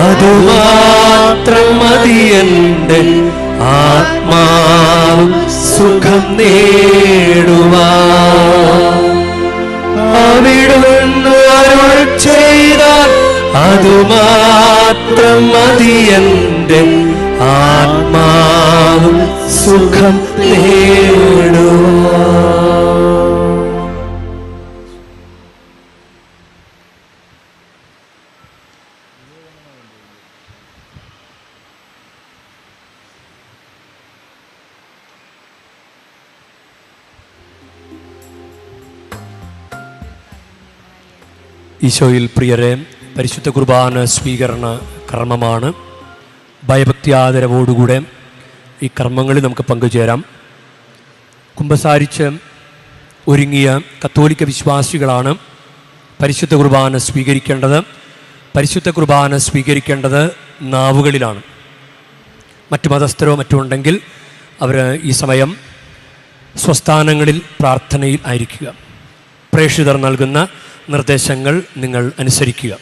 അതുമാത്രം മതി. എൻ്റെ ആത്മാവ് സുഖം നേടുവാൻ. അവിടുന്ന് അരുൾ ചെയ്താൽ അതുമാത്രം മതി. എൻ്റെ ആത്മാവ് സുഖം നേടുവാൻ. ഈശോയിൽ പ്രിയരെ, പരിശുദ്ധ കുർബാന സ്വീകരണ കർമ്മമാണ്. ഭയഭക്തിയാദരവോടുകൂടെ ഈ കർമ്മങ്ങളിൽ നമുക്ക് പങ്കുചേരാം. കുമ്പസാരിച്ച് ഒരുങ്ങിയ കത്തോലിക്ക വിശ്വാസികളാണ് പരിശുദ്ധ കുർബാന സ്വീകരിക്കേണ്ടത്. പരിശുദ്ധ കുർബാന സ്വീകരിക്കേണ്ടത് നാവുകളിലാണ്. മറ്റു മതസ്ഥരോ മറ്റോ ഉണ്ടെങ്കിൽ അവർ ഈ സമയം സ്വസ്ഥാനങ്ങളിൽ പ്രാർത്ഥനയിൽ ആയിരിക്കുക. പ്രേക്ഷിതർ നൽകുന്ന നിർദ്ദേശങ്ങൾ നിങ്ങൾ അനുസരിക്കുക.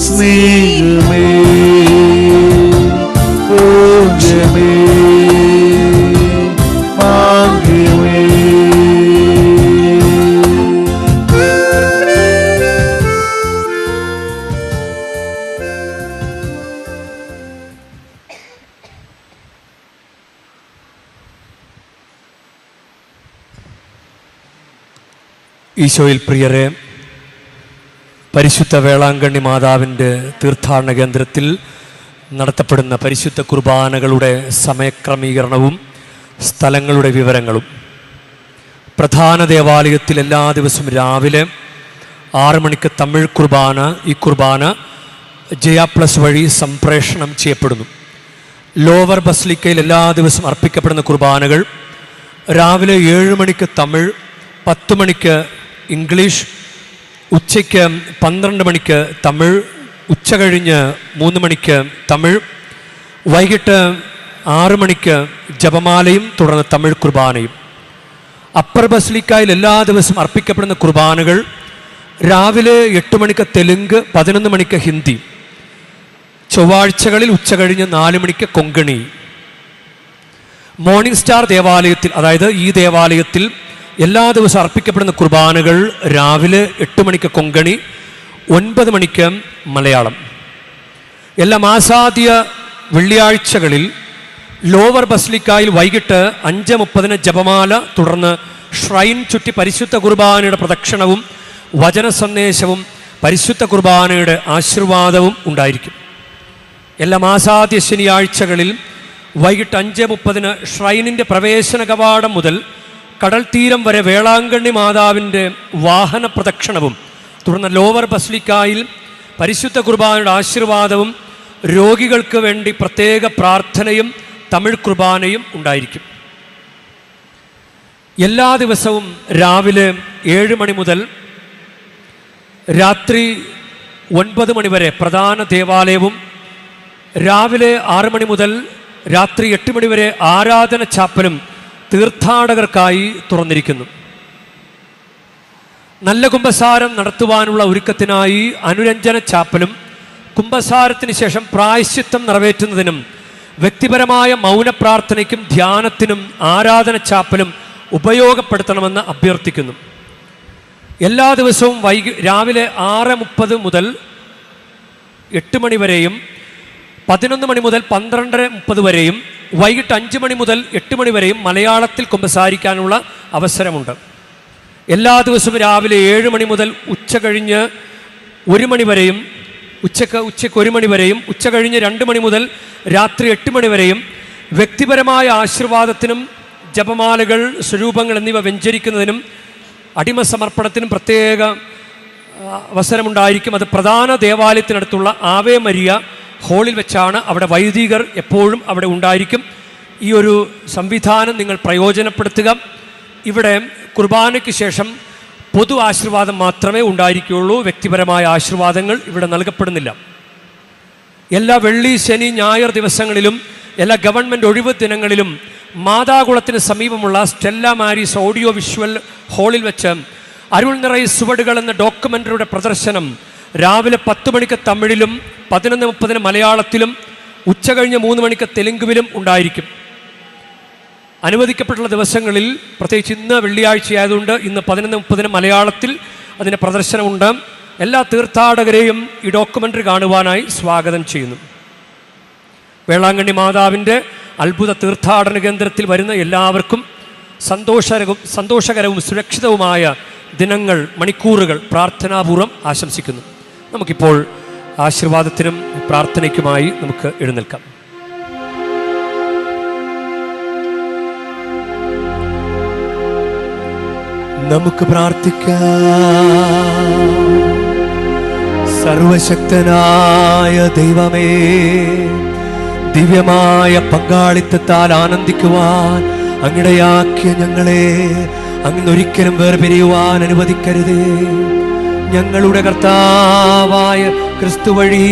സ്നേഹമേ ഈശോയിൽ പ്രിയരെ, പരിശുദ്ധ വേളാങ്കണ്ണി മാതാവിൻ്റെ തീർത്ഥാടന കേന്ദ്രത്തിൽ നടത്തപ്പെടുന്ന പരിശുദ്ധ കുർബാനകളുടെ സമയക്രമീകരണവും സ്ഥലങ്ങളുടെ വിവരങ്ങളും. പ്രധാന ദേവാലയത്തിൽ എല്ലാ ദിവസവും രാവിലെ 6 മണിക്ക് തമിഴ് കുർബാന. ഈ കുർബാന ജയ+ വഴി സംപ്രേഷണം ചെയ്യപ്പെടുന്നു. ലോവർ ബസിലിക്കയിൽ എല്ലാ ദിവസവും അർപ്പിക്കപ്പെടുന്ന കുർബാനകൾ രാവിലെ 7 മണിക്ക് തമിഴ്, 10 മണിക്ക് ഇംഗ്ലീഷ്, ഉച്ചയ്ക്ക് 12 മണിക്ക് തമിഴ്, ഉച്ച കഴിഞ്ഞ് 3 മണിക്ക് തമിഴ്, വൈകിട്ട് 6 മണിക്ക് ജപമാലയും തുടർന്ന് തമിഴ് കുർബാനയും. അപ്പർ ബസിലിക്കയിൽ എല്ലാ ദിവസവും അർപ്പിക്കപ്പെടുന്ന കുർബാനകൾ രാവിലെ 8 മണിക്ക് തെലുങ്ക്, 11 മണിക്ക് ഹിന്ദി, ചൊവ്വാഴ്ചകളിൽ ഉച്ച കഴിഞ്ഞ് 4 മണിക്ക് കൊങ്കണി. മോർണിംഗ് സ്റ്റാർ ദേവാലയത്തിൽ, അതായത് ഈ ദേവാലയത്തിൽ എല്ലാ ദിവസവും അർപ്പിക്കപ്പെടുന്ന കുർബാനകൾ രാവിലെ 8 മണിക്ക് കൊങ്കണി, 9 മണിക്ക് മലയാളം. എല്ലാ മാസാദ്യ വെള്ളിയാഴ്ചകളിൽ ലോവർ ബസിലിക്കയിൽ വൈകിട്ട് 5:30 ജപമാല, തുടർന്ന് ഷ്രൈൻ ചുറ്റി പരിശുദ്ധ കുർബാനയുടെ പ്രദക്ഷിണവും വചന സന്ദേശവും പരിശുദ്ധ കുർബാനയുടെ ആശീർവാദവും ഉണ്ടായിരിക്കും. എല്ലാ മാസാദ്യ ശനിയാഴ്ചകളിൽ വൈകിട്ട് 5:30 ഷ്രൈനിൻ്റെ പ്രവേശന കവാടം മുതൽ കടൽ തീരം വരെ വേളാങ്കണ്ണി മാതാവിൻ്റെ വാഹന പ്രദക്ഷിണവും തുടർന്ന് ലോവർ ബസിലിക്കയിൽ പരിശുദ്ധ കുർബാനയുടെ ആശീർവാദവും രോഗികൾക്ക് വേണ്ടി പ്രത്യേക പ്രാർത്ഥനയും തമിഴ് കുർബാനയും ഉണ്ടായിരിക്കും. എല്ലാ ദിവസവും രാവിലെ 7 മണി മുതൽ രാത്രി 9 മണി വരെ പ്രധാന ദേവാലയവും രാവിലെ 6 മണി മുതൽ രാത്രി 8 മണി വരെ ആരാധന ചാപ്പലും തീർത്ഥാടകർക്കായി തുറന്നിരിക്കുന്നു. നല്ല കുമ്പസാരം നടത്തുവാനുള്ള ഒരുക്കത്തിനായി അനുരഞ്ജന ചാപ്പലും കുമ്പസാരത്തിന് ശേഷം പ്രായശ്ചിത്തം നിറവേറ്റുന്നതിനും വ്യക്തിപരമായ മൗനപ്രാർത്ഥനയ്ക്കും ധ്യാനത്തിനും ആരാധന ചാപ്പലും ഉപയോഗപ്പെടുത്തണമെന്ന് അഭ്യർത്ഥിക്കുന്നു. എല്ലാ ദിവസവും രാവിലെ 6:30 മുതൽ 8 മണി വരെയും 11 മണി മുതൽ 12:30 വരെയും വൈകിട്ട് 5 മണി മുതൽ 8 മണി വരെയും മലയാളത്തിൽ കുമ്പസാരിക്കാനുള്ള അവസരമുണ്ട്. എല്ലാ ദിവസവും രാവിലെ 7 മണി മുതൽ ഉച്ച കഴിഞ്ഞ് 1 മണി വരെയും ഉച്ചയ്ക്ക് 1 മണി വരെയും ഉച്ച കഴിഞ്ഞ് 2 മണി മുതൽ രാത്രി 8 മണി വരെയും വ്യക്തിപരമായ ആശീർവാദത്തിനും ജപമാലകൾ, സ്വരൂപങ്ങൾ എന്നിവ വെഞ്ചരിക്കുന്നതിനും അടിമ സമർപ്പണത്തിനും പ്രത്യേക അവസരമുണ്ടായിരിക്കും. അത് പ്രധാന ദേവാലയത്തിനടുത്തുള്ള ആവേ മരിയ ഹാളിൽ വെച്ചാണ്. അവിടെ വൈദികർ എപ്പോഴും അവിടെ ഉണ്ടായിരിക്കും. ഈ ഒരു സംവിധാനം നിങ്ങൾ പ്രയോജനപ്പെടുത്തുക. ഇവിടെ കുർബാനയ്ക്ക് ശേഷം പൊതു ആശീർവാദം മാത്രമേ ഉണ്ടായിരിക്കുകയുള്ളൂ. വ്യക്തിപരമായ ആശീർവാദങ്ങൾ ഇവിടെ നൽകപ്പെടുന്നില്ല. എല്ലാ വെള്ളി, ശനി, ഞായർ ദിവസങ്ങളിലും എല്ലാ ഗവൺമെൻറ് ഒഴിവ് ദിനങ്ങളിലും മാതാകുളത്തിന് സമീപമുള്ള സ്റ്റെല്ല മാരീസ് ഓഡിയോ വിഷ്വൽ ഹാളിൽ വെച്ച് അരുൾ നിറൈ സുവടുകൾ എന്ന ഡോക്യുമെൻ്ററിയുടെ പ്രദർശനം രാവിലെ 10 മണിക്ക് തമിഴിലും 11:30 മലയാളത്തിലും ഉച്ച കഴിഞ്ഞ് 3 മണിക്ക് തെലുങ്കുവിലും ഉണ്ടായിരിക്കും. അനുവദിക്കപ്പെട്ടുള്ള ദിവസങ്ങളിൽ, പ്രത്യേകിച്ച് ഇന്ന് വെള്ളിയാഴ്ച ആയതുകൊണ്ട് ഇന്ന് 11:30 മലയാളത്തിൽ അതിൻ്റെ പ്രദർശനമുണ്ട്. എല്ലാ തീർത്ഥാടകരെയും ഈ ഡോക്യുമെൻ്ററി കാണുവാനായി സ്വാഗതം ചെയ്യുന്നു. വേളാങ്കണ്ണി മാതാവിൻ്റെ അത്ഭുത തീർത്ഥാടന കേന്ദ്രത്തിൽ വരുന്ന എല്ലാവർക്കും സന്തോഷകരവും സുരക്ഷിതവുമായ ദിനങ്ങൾ, മണിക്കൂറുകൾ പ്രാർത്ഥനാപൂർവ്വം ആശംസിക്കുന്നു. നമുക്കിപ്പോൾ ആശീർവാദത്തിനും പ്രാർത്ഥനയ്ക്കുമായി നമുക്ക് എഴുന്നേൽക്കാം. നമുക്ക് പ്രാർത്ഥിക്കാം. സർവശക്തനായ ദൈവമേ, ദിവ്യമായ പങ്കാളിത്തത്താൽ ആനന്ദിക്കുവാൻ അങ്ങിടയാക്കിയ ഞങ്ങളെ അങ്ങൊരിക്കലും വേർപിരിയുവാൻ അനുവദിക്കരുതേ. ഞങ്ങളുടെ കർത്താവായ ക്രിസ്തു വഴി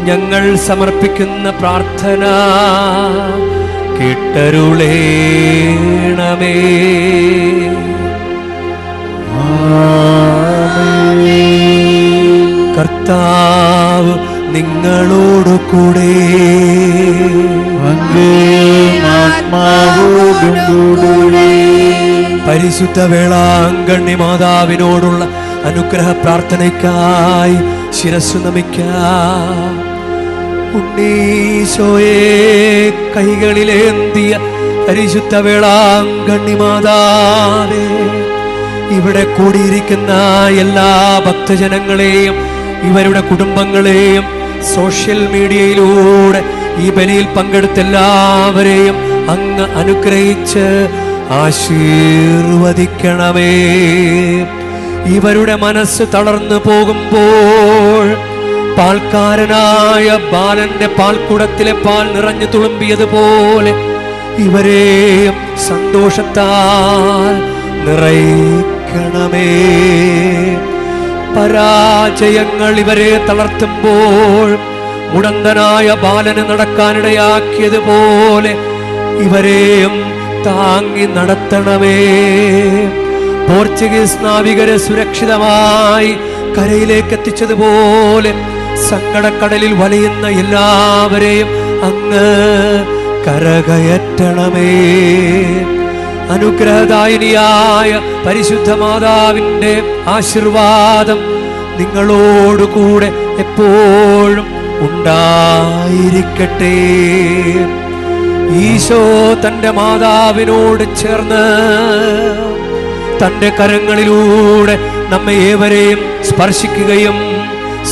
ഞങ്ങൾ സമർപ്പിക്കുന്ന പ്രാർത്ഥന കേട്ടരുളേണമേ. കർത്താവ് നിങ്ങളോടു കൂടെ, പരിശുദ്ധ വേളാങ്കണ്ണി മാതാവിനോടുള്ള അനുഗ്രഹ പ്രാർത്ഥനയ്ക്കായി ശിരസ്സു നമിക്കാം. ഉണ്ണീശോയെ കൈകളിലേന്തിയ പരിശുദ്ധ വേളാങ്കണ്ണി മാതാവേ, ഇവിടെ കൂടിയിരിക്കുന്ന എല്ലാ ഭക്തജനങ്ങളെയും ഇവരുടെ കുടുംബങ്ങളെയും സോഷ്യൽ മീഡിയയിലൂടെ ഈ ബലിയിൽ പങ്കെടുത്ത എല്ലാവരെയും അങ്ങ് അനുഗ്രഹിച്ച് ആശീർവദിക്കണമേ. ഇവരുടെ മനസ്സ് തളർന്നു പോകുമ്പോൾ പാൽക്കാരനായ ബാലന്റെ പാൽക്കുടത്തിലെ പാൽ നിറഞ്ഞു തുളുമ്പിയതുപോലെ ഇവരെയും സന്തോഷത്താൽ നിറയ്ക്കണമേ. പരാജയങ്ങൾ ഇവരെ തളർത്തുമ്പോൾ മുടന്തനായ ബാലന് നടക്കാനിടയാക്കിയതുപോലെ ഇവരെയും താങ്ങി നടത്തണമേ. പോർച്ചുഗീസ് നാവികരെ സുരക്ഷിതമായി കരയിലേക്ക് എത്തിച്ചതുപോലെ സങ്കടക്കടലിൽ വലയുന്ന എല്ലാവരെയും അങ്ങ് കരകയറ്റണമേ. അനുഗ്രഹദായിനിയായ പരിശുദ്ധ മാതാവിൻ്റെ ആശീർവാദം നിങ്ങളോടുകൂടെ എപ്പോഴും ഉണ്ടായിരിക്കട്ടെ. ഈശോ തൻ്റെ മാതാവിനോട് ചേർന്ന് തൻ്റെ കരങ്ങളിലൂടെ നമ്മെ ഏവരെയും സ്പർശിക്കുകയും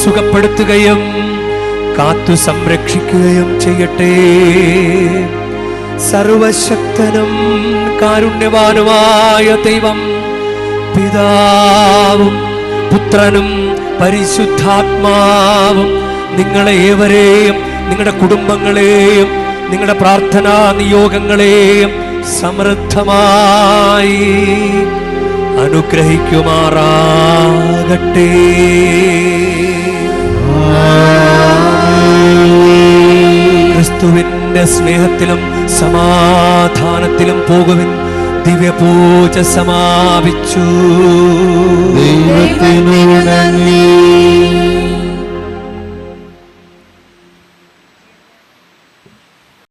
സുഖപ്പെടുത്തുകയും കാത്തു സംരക്ഷിക്കുകയും ചെയ്യട്ടെ. സർവശക്തനും കാരുണ്യവാനുമായ ദൈവം പിതാവും പുത്രനും പരിശുദ്ധാത്മാവും നിങ്ങളെ ഏവരെയും നിങ്ങളുടെ കുടുംബങ്ങളെയും നിങ്ങളുടെ പ്രാർത്ഥനാ നിയോഗങ്ങളെയും സമൃദ്ധമായി അനുഗ്രഹിക്കുമാറാകട്ടെ. ക്രിസ്തുവിന്റെ സ്നേഹത്തിലും സമാധാനത്തിലും പോകുവിൻ. ദിവ്യപൂജ സമാപിച്ചു. ദൈവത്തിനു നന്ദി.